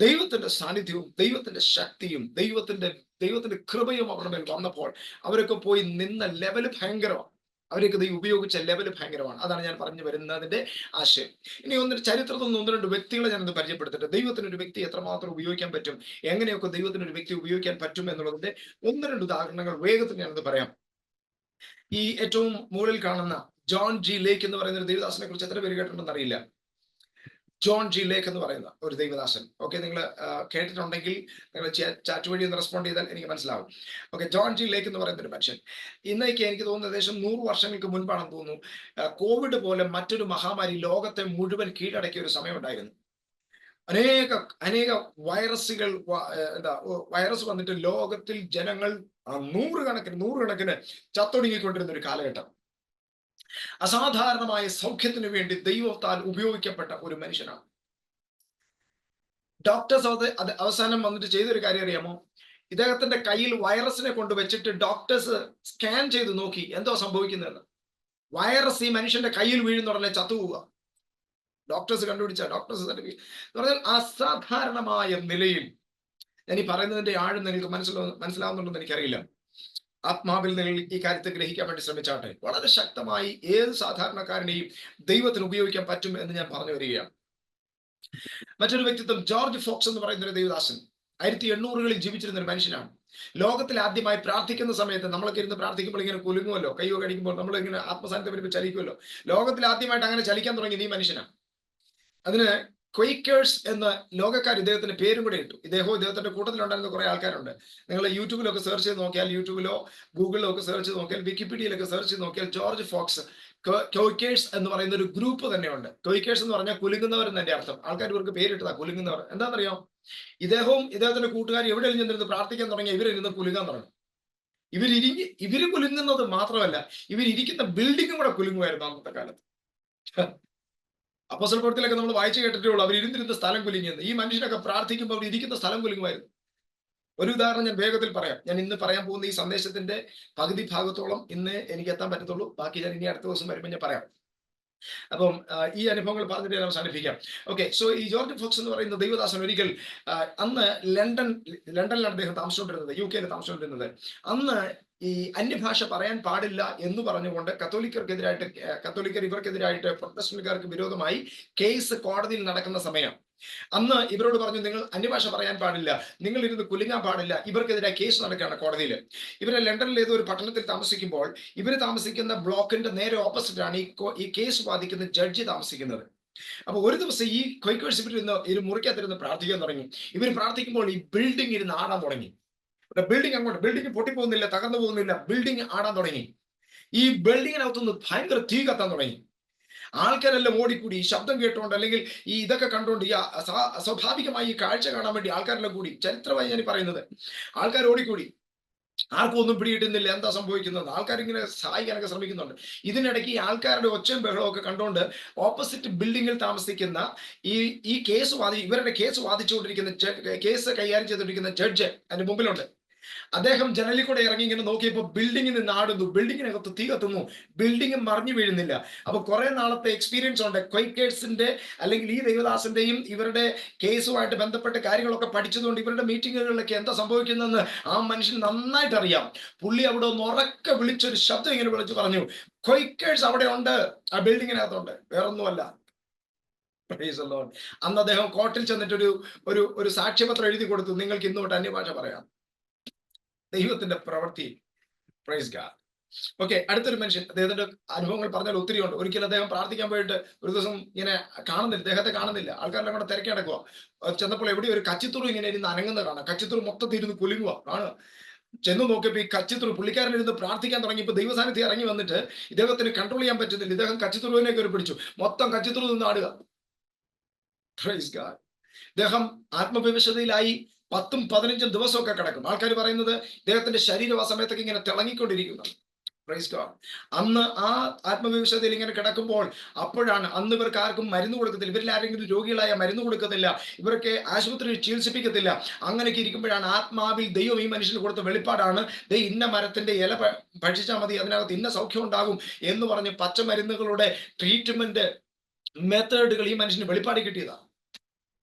ദൈവത്തിന്റെ സാന്നിധ്യവും ദൈവത്തിന്റെ ശക്തിയും ദൈവത്തിന്റെ കൃപയും അവരുടെ മേൽ വന്നപ്പോൾ അവരൊക്കെ പോയി നിന്ന ലെവല് ഭയങ്കരമാണ്. അവരൊക്കെ ദൈവം ഉപയോഗിച്ച ലെവല് ഭയങ്കരമാണ്. അതാണ് ഞാൻ പറഞ്ഞു വരുന്നതിന്റെ ആശയം. ഇനി ചരിത്രത്തിൽ നിന്ന് 1-2 വ്യക്തികളെ ഞാനൊന്ന് പരിചയപ്പെടുത്തിട്ട്, ദൈവത്തിന് ഒരു വ്യക്തി എത്രമാത്രം ഉപയോഗിക്കാൻ പറ്റും, എങ്ങനെയൊക്കെ ദൈവത്തിന് ഒരു വ്യക്തി ഉപയോഗിക്കാൻ പറ്റും എന്നുള്ളതിന്റെ 1-2 ഉദാഹരണങ്ങൾ വേഗത്തിൽ ഞാനത് പറയാം. ഈ ഏറ്റവും മുകളിൽ കാണുന്ന ജോൺ ജി ലേക്ക് എന്ന് പറയുന്ന ഒരു ദേവദാസനെ കുറിച്ച് എത്ര പേര് കേട്ടിട്ടുണ്ടെന്ന് അറിയില്ല. ജോൺ ജി ലേക്ക് എന്ന് പറയുന്ന ഒരു ദൈവദാസൻ. ഓക്കെ, നിങ്ങൾ കേട്ടിട്ടുണ്ടെങ്കിൽ നിങ്ങൾ ചാറ്റ് വഴി ഒന്ന് റെസ്പോണ്ട് ചെയ്താൽ എനിക്ക് മനസ്സിലാവും. ഓക്കെ, ജോൺ ജി ലേക്ക് എന്ന് പറയുന്ന ഒരു മനുഷ്യൻ ഇന്നേക്ക് എനിക്ക് തോന്നുന്നു ഏകദേശം 100 വർഷങ്ങൾക്ക് മുൻപാണെന്ന് തോന്നുന്നു കോവിഡ് പോലെ മറ്റൊരു മഹാമാരി ലോകത്തെ മുഴുവൻ കീഴടക്കിയ ഒരു സമയമുണ്ടായിരുന്നു. അനേക അനേക വൈറസുകൾ വൈറസ് വന്നിട്ട് ലോകത്തിൽ ജനങ്ങൾ നൂറുകണക്കിന് ചത്തൊടുങ്ങിക്കൊണ്ടിരുന്ന ഒരു കാലഘട്ടം. അസാധാരണമായ സൗഖ്യത്തിന് വേണ്ടി ദൈവത്താൽ ഉപയോഗിക്കപ്പെട്ട ഒരു മനുഷ്യനാണ്. ഡോക്ടേഴ്സ് അത് അവസാനം വന്നിട്ട് ചെയ്തൊരു കാര്യം അറിയാമോ? ഇദ്ദേഹത്തിന്റെ കയ്യിൽ വൈറസിനെ കൊണ്ട് വെച്ചിട്ട് ഡോക്ടേഴ്സ് സ്കാൻ ചെയ്ത് നോക്കി എന്തോ സംഭവിക്കുന്നതെന്ന്. വൈറസ് ഈ മനുഷ്യന്റെ കയ്യിൽ വീഴുന്ന ഉടനെ ചത്തുപോവുക. ഡോക്ടേഴ്സ് കണ്ടുപിടിച്ച ഡോക്ടേഴ്സ് എന്ന് പറഞ്ഞാൽ അസാധാരണമായ നിലയിൽ, ഞാൻ ഈ പറയുന്നതിന്റെ ആഴം നിങ്ങൾക്ക് മനസ്സിലാവുന്നുണ്ടെന്ന് എനിക്കറിയില്ല. ആത്മാവിൽ നിങ്ങൾ ഈ കാര്യത്തെ ഗ്രഹിക്കാൻ വേണ്ടി ശ്രമിച്ചാട്ടെ. വളരെ ശക്തമായി ഏത് സാധാരണക്കാരനെയും ദൈവത്തിന് ഉപയോഗിക്കാൻ പറ്റും എന്ന് ഞാൻ പറഞ്ഞു വരികയാണ്. മറ്റൊരു വ്യക്തിത്വം ജോർജ് ഫോക്സ് എന്ന് പറയുന്ന ഒരു ദൈവദാസൻ 1800-കളിൽ ജീവിച്ചിരുന്ന ഒരു മനുഷ്യനാണ്. ലോകത്തിൽ ആദ്യമായി പ്രാർത്ഥിക്കുന്ന സമയത്ത് നമ്മളൊക്കെ ഇരുന്ന് പ്രാർത്ഥിക്കുമ്പോൾ ഇങ്ങനെ കുലുങ്ങുമല്ലോ, കയ്യോ കടിക്കുമ്പോൾ നമ്മൾ ഇങ്ങനെ ആത്മസാന്നിധ്യം വരുമ്പോൾ ചലിക്കുമല്ലോ. ലോകത്തിൽ ആദ്യമായിട്ട് അങ്ങനെ ചലിക്കാൻ തുടങ്ങിയത് ഈ മനുഷ്യനാണ്. അതിന് ക്വൈക്കേഴ്സ് എന്ന ലോകക്കാർ ഇദ്ദേഹത്തിന്റെ പേരും കൂടെ ഇട്ടു. ഇദ്ദേഹത്തിന്റെ കൂട്ടത്തിലുണ്ടായിരുന്ന കുറെ ആൾക്കാരുണ്ട്. നിങ്ങൾ യൂട്യൂബിലൊക്കെ സെർച്ച് ചെയ്ത് നോക്കിയാൽ, യൂട്യൂബിലോ ഗൂഗിളിലോ ഒക്കെ സെർച്ച് ചെയ്ത് നോക്കിയാൽ, വിക്കിപീഡിയയിലൊക്കെ സെർച്ച് ചെയ്ത് നോക്കിയാൽ ജോർജ് ഫോക്സ് ക്വൈക്കേഴ്സ് എന്ന് പറയുന്ന ഒരു ഗ്രൂപ്പ് തന്നെയുണ്ട്. ക്വൈക്കേഴ്സ് എന്ന് പറഞ്ഞാൽ കുലുങ്ങുന്നവർ എന്നതിന്റെ അർത്ഥം. ആൾക്കാർ ഇവർക്ക് പേരിട്ടതാ കുലുങ്ങുന്നവർ. എന്താണെന്നറിയാം? ഇദ്ദേഹവും ഇദ്ദേഹത്തിന്റെ കൂട്ടുകാർ എവിടെയും ചെന്നിരുന്ന് പ്രാർത്ഥിക്കാൻ തുടങ്ങി ഇവരിരുന്ന് കുലുങ്ങാൻ തുടങ്ങി. ഇവര് കുലുങ്ങുന്നത് മാത്രമല്ല, ഇവരിയ്ക്കുന്ന ബിൽഡിങ്ങും കൂടെ കുലുങ്ങുമായിരുന്നു അന്നത്തെ കാലത്ത്. അപ്പോസ്തല പ്രവൃത്തിയിലൊക്കെ നമ്മൾ വായിച്ചു കേട്ടിട്ടേ ഉള്ളൂ അവർ ഇരുന്നിരുന്ന സ്ഥലം കുലുങ്ങിയെന്ന്. ഈ മനുഷ്യനൊക്കെ പ്രാർത്ഥിക്കുമ്പോൾ അവർ ഇരിക്കുന്ന സ്ഥലം കുലുങ്ങുമായിരുന്നു. ഒരു ഉദാഹരണം ഞാൻ വേഗത്തിൽ പറയാം. ഞാൻ ഇന്ന് പറയാൻ പോകുന്ന ഈ സന്ദേശത്തിന്റെ പകുതി ഭാഗത്തോളം ഇന്ന് എനിക്ക് എത്താൻ പറ്റത്തുള്ളൂ. ബാക്കി ഞാൻ ഇനി അടുത്ത ദിവസം വരുമ്പോൾ ഞാൻ പറയാം. അപ്പം ഈ അനുഭവങ്ങൾ പറഞ്ഞിട്ട് ഞാൻ അവസാനിപ്പിക്കാം. ഓക്കെ, സോ ഈ ജോർജ് ഫോക്സ് എന്ന് പറയുന്ന ദൈവദാസൻ ഒരിക്കൽ അന്ന് ലണ്ടനിലാണ് അദ്ദേഹം താമസിച്ചുകൊണ്ടിരുന്നത്, UK-യിൽ താമസിച്ചുകൊണ്ടിരുന്നത്. അന്ന് ഈ അന്യഭാഷ പറയാൻ പാടില്ല എന്ന് പറഞ്ഞുകൊണ്ട് കത്തോലിക്കർ ഇവർക്കെതിരായിട്ട് പ്രൊട്ടസ്റ്റന്റുകാർക്ക് വിരോധമായി കേസ് കോടതിയിൽ നടക്കുന്ന സമയം. അന്ന് ഇവരോട് പറഞ്ഞു, നിങ്ങൾ അന്യഭാഷ പറയാൻ പാടില്ല, നിങ്ങൾ ഇരുന്ന് കുലുങ്ങാൻ പാടില്ല. ഇവർക്കെതിരെ കേസ് നടക്കുകയാണ് കോടതിയിൽ. ഇവരെ ലണ്ടനിൽ ഏതോ ഒരു പട്ടണത്തിൽ താമസിക്കുമ്പോൾ ഇവർ താമസിക്കുന്ന ബ്ലോക്കിന്റെ നേരെ ഓപ്പോസിറ്റ് ആണ് ഈ കേസ് വാദിക്കുന്ന ജഡ്ജി താമസിക്കുന്നത്. അപ്പൊ ഒരു ദിവസം ഈ ക്വൈക്കേഴ്സ് ഇവർ മുറിക്കകത്തിരുന്ന് പ്രാർത്ഥിക്കാൻ തുടങ്ങി. ഇവർ പ്രാർത്ഥിക്കുമ്പോൾ ഈ ബിൽഡിംഗ് ഇരുന്ന് ആടാൻ തുടങ്ങി. ബിൽഡിംഗ് പൊട്ടിപ്പോകുന്നില്ല, തകർന്നു പോകുന്നില്ല, ബിൽഡിംഗ് ആടാൻ തുടങ്ങി. ഈ ബിൽഡിങ്ങിനകത്തുനിന്ന് ഭയങ്കര തീ കത്താൻ തുടങ്ങി. ആൾക്കാരെല്ലാം ഓടിക്കൂടി ഈ ശബ്ദം കേട്ടുകൊണ്ട്, അല്ലെങ്കിൽ ഈ ഇതൊക്കെ കണ്ടുകൊണ്ട്, ഈ അസ്വാഭാവികമായി ഈ കാഴ്ച കാണാൻ വേണ്ടി ആൾക്കാരെല്ലാം കൂടി. ചരിത്രമായി ഞാൻ പറയുന്നത്, ആൾക്കാർ ഓടിക്കൂടി. ആർക്കും ഒന്നും പിടികിട്ടുന്നില്ല എന്താ സംഭവിക്കുന്നത്. ആൾക്കാരിങ്ങനെ സഹായിക്കാനൊക്കെ ശ്രമിക്കുന്നുണ്ട്. ഇതിനിടയ്ക്ക് ഈ ആൾക്കാരുടെ ഒച്ചയും ബഹളവും ഒക്കെ കണ്ടുകൊണ്ട് ഓപ്പോസിറ്റ് ബിൽഡിങ്ങിൽ താമസിക്കുന്ന ഈ ഇവരുടെ കേസ് വാദിച്ചുകൊണ്ടിരിക്കുന്ന കേസ് കൈകാര്യം ചെയ്തുകൊണ്ടിരിക്കുന്ന ജഡ്ജ് അതിന്റെ മുമ്പിലുണ്ട്. അദ്ദേഹം ജനലിൽ കൂടെ ഇറങ്ങി ഇങ്ങനെ നോക്കിയപ്പോൾ ബിൽഡിങ്ങിൽ നിന്ന് ആടുന്നു, ബിൽഡിങ്ങിനകത്ത് തീ കത്തുന്നു, ബിൽഡിംഗ് മറിഞ്ഞു വീഴുന്നില്ല. അപ്പൊ കുറെ നാളത്തെ എക്സ്പീരിയൻസ് ഉണ്ട് ക്വൈക്കേഴ്സിന്റെ അല്ലെങ്കിൽ ഈ ദൈവദാസന്റെയും ഇവരുടെ കേസുമായിട്ട് ബന്ധപ്പെട്ട കാര്യങ്ങളൊക്കെ പഠിച്ചതുകൊണ്ട് ഇവരുടെ മീറ്റിങ്ങുകളിലൊക്കെ എന്താ സംഭവിക്കുന്നതെന്ന് ആ മനുഷ്യൻ നന്നായിട്ട് അറിയാം. പുള്ളി അവിടെ ഒന്ന് ഉറക്കെ വിളിച്ചൊരു ശബ്ദം ഇങ്ങനെ വിളിച്ചു പറഞ്ഞു, ക്വൈക്കേഴ്സ് അവിടെ ഉണ്ട്, ആ ബിൽഡിങ്ങിനകത്തുണ്ട്, വേറൊന്നുമല്ല. അന്ന് അദ്ദേഹം കോർട്ടിൽ ചെന്നിട്ട് ഒരു സാക്ഷ്യപത്രം എഴുതി കൊടുത്തു, നിങ്ങൾക്ക് ഇന്ന് തൊട്ട് അന്യഭാഷ പറയാം. ദൈവത്തിന്റെ പ്രവൃത്തി. Praise God. ഓക്കെ, അടുത്തൊരു മനുഷ്യൻ, അദ്ദേഹത്തിന്റെ അനുഭവങ്ങൾ പറഞ്ഞാൽ ഒത്തിരി ഉണ്ട്. ഒരിക്കലും അദ്ദേഹം പ്രാർത്ഥിക്കാൻ പോയിട്ട് ഒരു ദിവസം ഇങ്ങനെ കാണുന്നില്ല, അദ്ദേഹത്തെ കാണുന്നില്ല. ആൾക്കാരെല്ലാം കൂടെ തിരക്കി നടക്കുക. ചെന്നപ്പോൾ എവിടെ ഒരു കച്ചിത്തുറു ഇങ്ങനെ ഇരുന്ന് അനങ്ങുന്നത് കാണാം. കച്ചിത്തുറു മൊത്തത്തിൽ ഇരുന്ന് കുലുങ്ങുക കാണുക. ചെന്ന് നോക്കിയപ്പോൾ ഈ കച്ചിത്തുറു പുള്ളിക്കാരൻ ഇരുന്ന് പ്രാർത്ഥിക്കാൻ തുടങ്ങിയപ്പോൾ ദൈവസാന്നിധ്യം ഇറങ്ങി വന്നിട്ട് ഇദ്ദേഹത്തിന് കൺട്രോൾ ചെയ്യാൻ പറ്റുന്നില്ല. ഇദ്ദേഹം കച്ചിത്തുറുവിനെ കയറി പിടിച്ചു, മൊത്തം കച്ചിത്തുറു നിന്ന് ആടുക. Praise God. ഇദ്ദേഹം ആത്മവിവശതയിലായി 10-15 ദിവസമൊക്കെ കിടക്കും. ആൾക്കാർ പറയുന്നത് ഇദ്ദേഹത്തിന്റെ ശരീരം ആ സമയത്തൊക്കെ ഇങ്ങനെ തിളങ്ങിക്കൊണ്ടിരിക്കുന്നു. Praise God. അന്ന് ആ ആത്മവിവശതയിൽ ഇങ്ങനെ കിടക്കുമ്പോൾ അപ്പോഴാണ്, അന്ന് ഇവർക്ക് ആർക്കും മരുന്ന് കൊടുക്കത്തില്ല, ഇവരിൽ ആരെങ്കിലും രോഗികളായ മരുന്ന് കൊടുക്കത്തില്ല, ഇവർക്ക് ആശുപത്രിയിൽ ചികിത്സിപ്പിക്കത്തില്ല. അങ്ങനെയൊക്കെ ഇരിക്കുമ്പോഴാണ് ആത്മാവിൽ ദൈവം ഈ മനുഷ്യന് കൊടുത്ത വെളിപ്പാടാണ്, ഇന്ന മരത്തിന്റെ ഇല ഭക്ഷിച്ചാൽ മതി, അതിനകത്ത് ഇന്ന സൗഖ്യം ഉണ്ടാകും എന്ന് പറഞ്ഞ് പച്ചമരുന്നുകളുടെ ട്രീറ്റ്മെന്റ് മെത്തേഡുകൾ ഈ മനുഷ്യന് വെളിപ്പാട് കിട്ടിയതാണ്.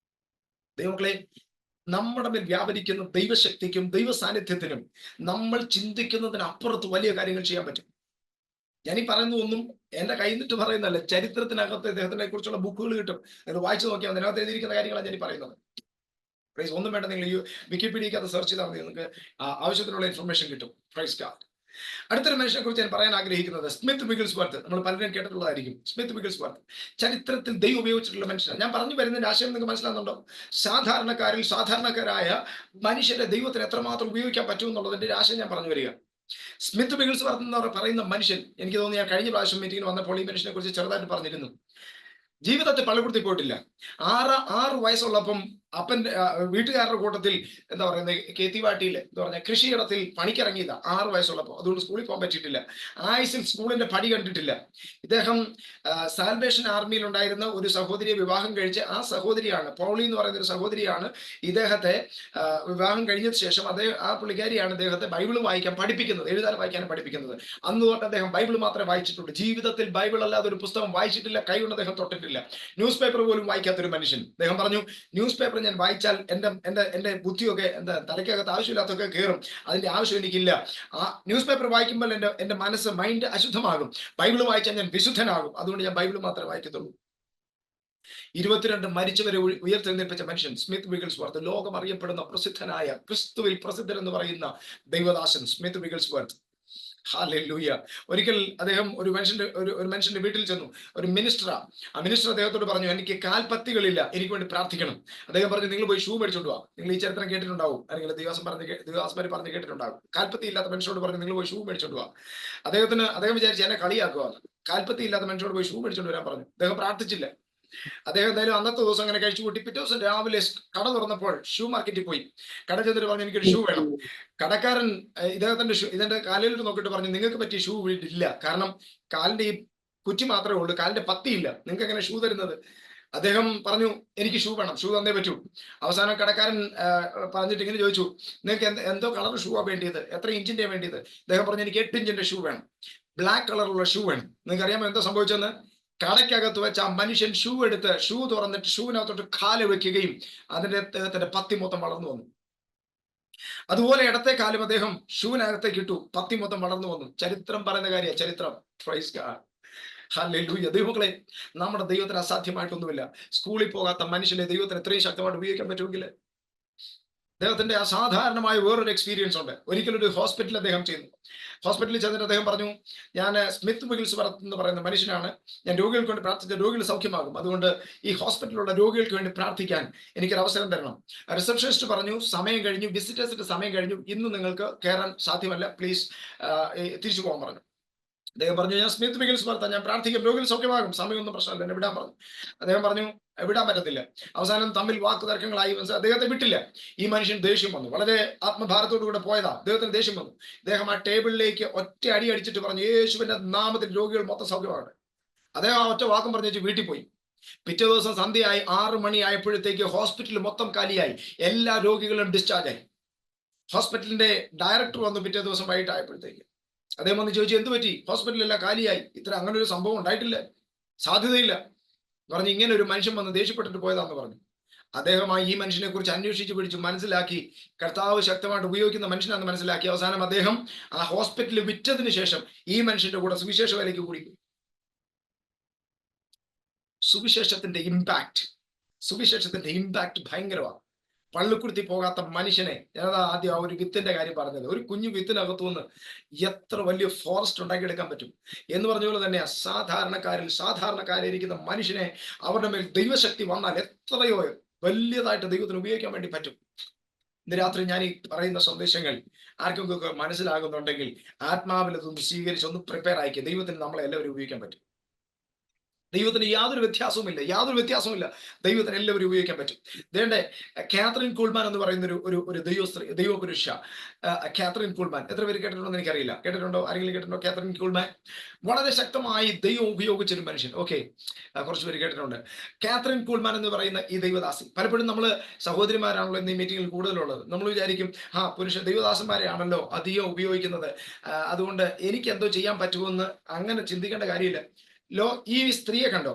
ദൈവങ്ങളെ, നമ്മുടെ മേൽ വ്യാപരിക്കുന്ന ദൈവശക്തിക്കും ദൈവ സാന്നിധ്യത്തിനും നമ്മൾ ചിന്തിക്കുന്നതിന് അപ്പുറത്ത് വലിയ കാര്യങ്ങൾ ചെയ്യാൻ പറ്റും. ഞാനീ പറയുന്ന ഒന്നും എന്റെ കയ്യിൽ നിന്നിട്ട് പറയുന്നതല്ല. ചരിത്രത്തിനകത്ത് ഇദ്ദേഹത്തിനെ കുറിച്ചുള്ള ബുക്കുകൾ കിട്ടും, നിങ്ങൾ വായിച്ചു നോക്കിയാൽ അതിനകത്ത് എഴുതിയിരിക്കുന്ന കാര്യങ്ങളാണ് ഞാൻ പറയുന്നത്. പ്രൈസ് ഒന്നും വേണ്ട, നിങ്ങൾ ഈ വിക്കിപീഡിയക്ക് അത് സെർച്ച് ചെയ്താൽ മതി, നിങ്ങൾക്ക് ആവശ്യത്തിനുള്ള ഇൻഫർമേഷൻ കിട്ടും. Praise God. അടുത്തൊരു മനുഷ്യനെ കുറിച്ച് ഞാൻ പറയാൻ ആഗ്രഹിക്കുന്നത് സ്മിത്ത് വിഗിൾസ്വർത്ത്. നമ്മൾ പലരും കേട്ടിട്ടുള്ളതായിരിക്കും. സ്മിത്ത് വിഗിൾസ്വർത്ത് ചരിത്രത്തിൽ ദൈവം ഉപയോഗിച്ചിട്ടുള്ള മനുഷ്യനാണ്. ഞാൻ പറഞ്ഞു വരുന്നതിന്റെ ആശയം നിങ്ങൾക്ക് മനസ്സിലാകുന്നുണ്ടോ? സാധാരണക്കാരിൽ സാധാരണക്കാരായ മനുഷ്യരെ ദൈവത്തിന് എത്രമാത്രം ഉപയോഗിക്കാൻ പറ്റും എന്നുള്ളതിന്റെ ഒരു ആശയം ഞാൻ പറഞ്ഞു വരിക. സ്മിത്ത് വിഗിൾസ്വർത്ത് എന്ന് പറയുന്ന മനുഷ്യൻ, എനിക്ക് തോന്നുന്നു ഞാൻ കഴിഞ്ഞ പ്രാവശ്യം മീറ്റിംഗിൽ വന്നപ്പോൾ ഈ മനുഷ്യനെ കുറിച്ച് ചെറുതായിട്ട് പറഞ്ഞിരുന്നു. ജീവിതത്തിൽ പള്ളിക്കൂടത്തിൽ പോയിട്ടില്ല. ആറ് വയസ്സുള്ളപ്പം അപ്പൻ്റെ വീട്ടുകാരുടെ കൂട്ടത്തിൽ എന്താ പറയുന്നത്, കേത്തിവാട്ടിയിൽ എന്താ പറഞ്ഞ കൃഷിയിടത്തിൽ പണിക്കിറങ്ങിയതാ 6 വയസ്സുള്ളപ്പോൾ. അതുകൊണ്ട് സ്കൂളിൽ പോകാൻ പറ്റിയിട്ടില്ല. ആയുസിൽ സ്കൂളിന്റെ പടി കണ്ടിട്ടില്ല. ഇദ്ദേഹം സാൽവേഷൻ ആർമിയിൽ ഉണ്ടായിരുന്ന ഒരു സഹോദരിയെ വിവാഹം കഴിച്ച്, ആ സഹോദരിയാണ് പൗളി എന്ന് പറയുന്ന ഒരു സഹോദരിയാണ് ഇദ്ദേഹത്തെ വിവാഹം കഴിഞ്ഞതിന് ശേഷം ആ പുള്ളിക്കാരിയാണ് ഇദ്ദേഹത്തെ ബൈബിൾ വായിക്കാൻ പഠിപ്പിക്കുന്നത്, എഴുതാൻ വായിക്കാൻ പഠിപ്പിക്കുന്നത്. അന്ന് തൊട്ട് അദ്ദേഹം ബൈബിൾ മാത്രമേ വായിച്ചിട്ടുള്ളൂ. ജീവിതത്തിൽ ബൈബിൾ അല്ലാതെ ഒരു പുസ്തകം വായിച്ചിട്ടില്ല, കൈകൊണ്ട് അദ്ദേഹം തൊട്ടിട്ടില്ല. ന്യൂസ് പേപ്പർ പോലും വായിക്കാത്തൊരു മനുഷ്യൻ. അദ്ദേഹം പറഞ്ഞു, ന്യൂസ് പേപ്പർ ഞാൻ വായിച്ചാൽ എന്റെ ബുദ്ധിയൊക്കെ എന്താ തലയ്ക്കകത്ത് ആവശ്യമില്ലാത്തൊക്കെ കയറും, അതിന്റെ ആവശ്യം എനിക്കില്ല. ആ ന്യൂസ് പേപ്പർ വായിക്കുമ്പോൾ എന്റെ മൈൻഡ് അശുദ്ധമാകും. ബൈബിൾ വായിച്ചാൽ ഞാൻ വിശുദ്ധനാകും. അതുകൊണ്ട് ഞാൻ ബൈബിൾ മാത്രമേ വായിക്കത്തുള്ളൂ. 22 മരിച്ചവരെ ഉയർത്തെഴുന്നേൽപ്പിച്ച മനുഷ്യൻ സ്മിത്ത് വിഗിൾസ്വർത്ത്. ലോകം അറിയപ്പെടുന്ന പ്രസിദ്ധനായ, ക്രിസ്തുവിൽ പ്രസിദ്ധൻ എന്ന് പറയുന്ന ദൈവദാസൻ സ്മിത്ത് വിഗിൾസ്വർത്ത്. ഹല്ലേലൂയ. ഒരിക്കൽ അദ്ദേഹം ഒരു മനുഷ്യന്റെ വീട്ടിൽ ചെന്നു. ഒരു മിനിസ്റ്ററാ. ആ മിനിസ്റ്റർ അദ്ദേഹത്തോട് പറഞ്ഞു, എനിക്ക് കാൽപത്തികളില്ല, എനിക്ക് വേണ്ടി പ്രാർത്ഥിക്കണം. അദ്ദേഹം പറഞ്ഞു, നിങ്ങൾ പോയി ഷൂ മേടിച്ചോണ്ട് വാ. നിങ്ങൾ ഈ ചരിത്രം കേട്ടിട്ടുണ്ടാവും, അല്ലെങ്കിൽ ദിവസമാര് പറഞ്ഞ് കേട്ടിട്ടുണ്ടാവും. കാൽപ്പത്തി ഇല്ലാത്ത മനുഷ്യരോട് പറഞ്ഞു, നിങ്ങൾ പോയി ഷൂ മേടിച്ചോണ്ട് വാ. അദ്ദേഹം വിചാരിച്ചു എന്നെ കളിയാക്കുവാന്ന്. കാൽപ്പത്തി ഇല്ലാത്ത മനുഷ്യരോട് പോയി ഷൂ മേടിച്ചോണ്ട് വരാൻ പറഞ്ഞു. അദ്ദേഹം പ്രാർത്ഥിച്ചില്ല. അദ്ദേഹം എന്തായാലും അന്നത്തെ ദിവസം അങ്ങനെ കഴിച്ചു കൂട്ടി. പിറ്റേ ദിവസം രാവിലെ കട തുറന്നപ്പോൾ ഷൂ മാർക്കറ്റിൽ പോയി. കട ചെന്നിട്ട് പറഞ്ഞു, എനിക്കൊരു ഷൂ വേണം. കടക്കാരൻ ഇതിന്റെ കാലിൽ നോക്കിയിട്ട് പറഞ്ഞു, നിങ്ങൾക്ക് പറ്റിയ ഷൂ ഇല്ല, കാരണം കാലിന്റെ ഈ കുറ്റി മാത്രമേ ഉള്ളൂ, കാലിന്റെ പത്തിയില്ല, നിങ്ങൾക്ക് എങ്ങനെ ഷൂ തരുന്നത്? അദ്ദേഹം പറഞ്ഞു, എനിക്ക് ഷൂ വേണം, ഷൂ തന്നേ പറ്റൂ. അവസാനം കടക്കാരൻ പറഞ്ഞിട്ട് ഇങ്ങനെ ചോദിച്ചു, നിങ്ങൾക്ക് എന്തോ കളർ ഷൂ ആ വേണ്ടിയത്, എത്ര ഇഞ്ചിന്റെ വേണ്ടിയത്? അദ്ദേഹം പറഞ്ഞു, എനിക്ക് 8 ഇഞ്ചിന്റെ ഷൂ വേണം, ബ്ലാക്ക് കളറുള്ള ഷൂ വേണം. നിങ്ങൾക്ക് അറിയാമോ എന്താ സംഭവിച്ചെന്ന്? കടയ്ക്കകത്ത് വെച്ച് ആ മനുഷ്യൻ ഷൂ എടുത്ത് ഷൂ തുറന്നിട്ട് ഷൂവിനകത്തോട്ട് കാല് വെക്കുകയും അതിന്റെ പത്തി മൊത്തം വളർന്നു വന്നു. അതുപോലെ ഇടത്തെ കാലും അദ്ദേഹം ഷൂവിനകത്തേക്ക് ഇട്ടു, പത്തി മൊത്തം വളർന്നു വന്നു. ചരിത്രം പറയുന്ന കാര്യ, ചരിത്രം. Praise God. ഹല്ലേലൂയ. ദൈവമക്കളെ, നമ്മുടെ ദൈവത്തിന് അസാധ്യമായിട്ടൊന്നുമില്ല. സ്കൂളിൽ പോകാത്ത മനുഷ്യനെ ദൈവത്തിന് എത്രയും ശക്തമായിട്ട് ഉപയോഗിക്കാൻ പറ്റുമെങ്കിൽ. അദ്ദേഹത്തിന്റെ അസാധാരണമായ വേറൊരു എക്സ്പീരിയൻസ് ഉണ്ട്. ഒരിക്കലൊരു ഹോസ്പിറ്റലിൽ അദ്ദേഹം ചെയ്യുന്നു. ഹോസ്പിറ്റലിൽ ചെന്നിട്ട് അദ്ദേഹം പറഞ്ഞു, ഞാൻ സ്മിത്ത് വിഗിൾസ്വർത്ത് എന്ന് പറയുന്ന മനുഷ്യനാണ്, ഞാൻ രോഗികൾക്ക് വേണ്ടി പ്രാർത്ഥിച്ച രോഗികൾ സൗഖ്യമാകും, അതുകൊണ്ട് ഈ ഹോസ്പിറ്റലിലുള്ള രോഗികൾക്ക് വേണ്ടി പ്രാർത്ഥിക്കാൻ എനിക്കൊരു അവസരം തരണം. റിസപ്ഷനിസ്റ്റ് പറഞ്ഞു, സമയം കഴിഞ്ഞു, വിസിറ്റേഴ്സിന്റെ സമയം കഴിഞ്ഞു, ഇന്ന് നിങ്ങൾക്ക് കയറാൻ സാധ്യമല്ല, പ്ലീസ് തിരിച്ചു പോകാൻ പറഞ്ഞു. അദ്ദേഹം പറഞ്ഞു, ഞാൻ സ്മിത്ത് വിഗിൾസ്വർത്ത്, ഞാൻ പ്രാർത്ഥിക്കും, രോഗികൾ സൗഖ്യമാകും, സമയമൊന്നും പ്രശ്നമല്ല, എന്നെ വിടാൻ പറഞ്ഞു. അദ്ദേഹം പറഞ്ഞു, വിടാൻ പറ്റത്തില്ല. അവസാനം തമ്മിൽ വാക്കു തർക്കങ്ങളായി. അദ്ദേഹത്തെ വിട്ടില്ല. ഈ മനുഷ്യൻ ദേഷ്യം വന്നു, വളരെ ആത്മഭാരത്തോടു കൂടെ പോയതാ. അദ്ദേഹത്തിന് ദേഷ്യം വന്നു. അദ്ദേഹം ആ ടേബിളിലേക്ക് ഒറ്റ അടി അടിച്ചിട്ട് പറഞ്ഞു, യേശുവിന്റെ നാമത്തിൽ രോഗികൾ മൊത്തം സൗഖ്യമാകട്ടെ. അദ്ദേഹം ആ ഒറ്റ വാക്കും പറഞ്ഞു വീട്ടിൽ പോയി. പിറ്റേ ദിവസം സന്ധ്യയായി 6 മണി ആയപ്പോഴത്തേക്ക് ഹോസ്പിറ്റൽ മൊത്തം കാലിയായി, എല്ലാ രോഗികളും ഡിസ്ചാർജ് ആയി. ഹോസ്പിറ്റലിന്റെ ഡയറക്ടർ വന്നു പിറ്റേ ദിവസം വൈകിട്ടായപ്പോഴത്തേക്ക്. അദ്ദേഹം വന്ന് ചോദിച്ചു, എന്ത് പറ്റി? ഹോസ്പിറ്റലെല്ലാം കാലിയായി, അങ്ങനെ ഒരു സംഭവം ഉണ്ടായിട്ടില്ല, സാധ്യതയില്ല പറഞ്ഞു. ഇങ്ങനെ ഒരു മനുഷ്യൻ വന്ന് ദേഷ്യപ്പെട്ടിട്ട് പോയതാന്ന് പറഞ്ഞു. അദ്ദേഹം ഈ മനുഷ്യനെ കുറിച്ച് അന്വേഷിച്ച് പിടിച്ചു മനസ്സിലാക്കി, കർത്താവ് ശക്തമായിട്ട് ഉപയോഗിക്കുന്ന മനുഷ്യനാണെന്ന് മനസ്സിലാക്കി. അവസാനം അദ്ദേഹം ആ ഹോസ്പിറ്റലിൽ വിറ്റതിന് ശേഷം ഈ മനുഷ്യന്റെ കൂടെ സുവിശേഷ വേലയ്ക്ക് കൂടി. സുവിശേഷത്തിന്റെ ഇമ്പാക്ട് ഭയങ്കരമാണ്. പള്ളിക്കുടുത്തി പോകാത്ത മനുഷ്യനെ, ഞാനതാ ആദ്യം ആ ഒരു വിത്തിന്റെ കാര്യം പറഞ്ഞത്, ഒരു കുഞ്ഞു വിത്തിനകത്തു നിന്ന് എത്ര വലിയ ഫോറസ്റ്റ് ഉണ്ടാക്കിയെടുക്കാൻ പറ്റും എന്ന് പറഞ്ഞ പോലെ തന്നെ സാധാരണക്കാരിരിക്കുന്ന മനുഷ്യനെ അവരുടെ മേൽ ദൈവശക്തി വന്നാൽ എത്രയോ വലിയതായിട്ട് ദൈവത്തിന് ഉപയോഗിക്കാൻ വേണ്ടി പറ്റും. ഇന്ന് രാത്രി ഞാൻ ഈ പറയുന്ന സന്ദേശങ്ങൾ ആർക്കൊക്കെ മനസ്സിലാകുന്നുണ്ടെങ്കിൽ ആത്മാവിൽ അതൊന്ന് സ്വീകരിച്ച് ഒന്ന് പ്രിപ്പയർ ആയിക്കുക. ദൈവത്തിന് നമ്മളെ എല്ലാവരും ഉപയോഗിക്കാൻ പറ്റും. ദൈവത്തിന് യാതൊരു വ്യത്യാസവുമില്ല. ദൈവത്തിന് എല്ലാവരും ഉപയോഗിക്കാൻ പറ്റും. ദേണ്ടേ, കാതറിൻ കൂൾമാൻ എന്ന് പറയുന്ന ഒരു ദൈവപുരുഷ, കാതറിൻ കൂൾമാൻ. എത്ര പേര് കേട്ടിട്ടുണ്ടോ എന്ന് എനിക്കറിയില്ല. കേട്ടിട്ടുണ്ടോ? ആരെങ്കിലും കേട്ടിട്ടുണ്ടോ കാതറിൻ കൂൾമാൻ? വളരെ ശക്തമായി ദൈവം ഉപയോഗിച്ചൊരു മനുഷ്യൻ. ഓക്കെ, കുറച്ച് പേര് കേട്ടിട്ടുണ്ട്. കാതറിൻ കൂൾമാൻ എന്ന് പറയുന്ന ഈ ദൈവദാസി, പലപ്പോഴും നമ്മൾ സഹോദരിമാരാണല്ലോ ഇന്ന് ഈ മീറ്റിംഗിൽ കൂടുതലുള്ളത്. നമ്മൾ വിചാരിക്കും, ദൈവദാസന്മാരെയാണല്ലോ അധികം ഉപയോഗിക്കുന്നത്, അതുകൊണ്ട് എനിക്ക് എന്തോ ചെയ്യാൻ പറ്റുമെന്ന് അങ്ങനെ ചിന്തിക്കേണ്ട കാര്യമില്ല. ഈ സ്ത്രീയെ കണ്ടോ?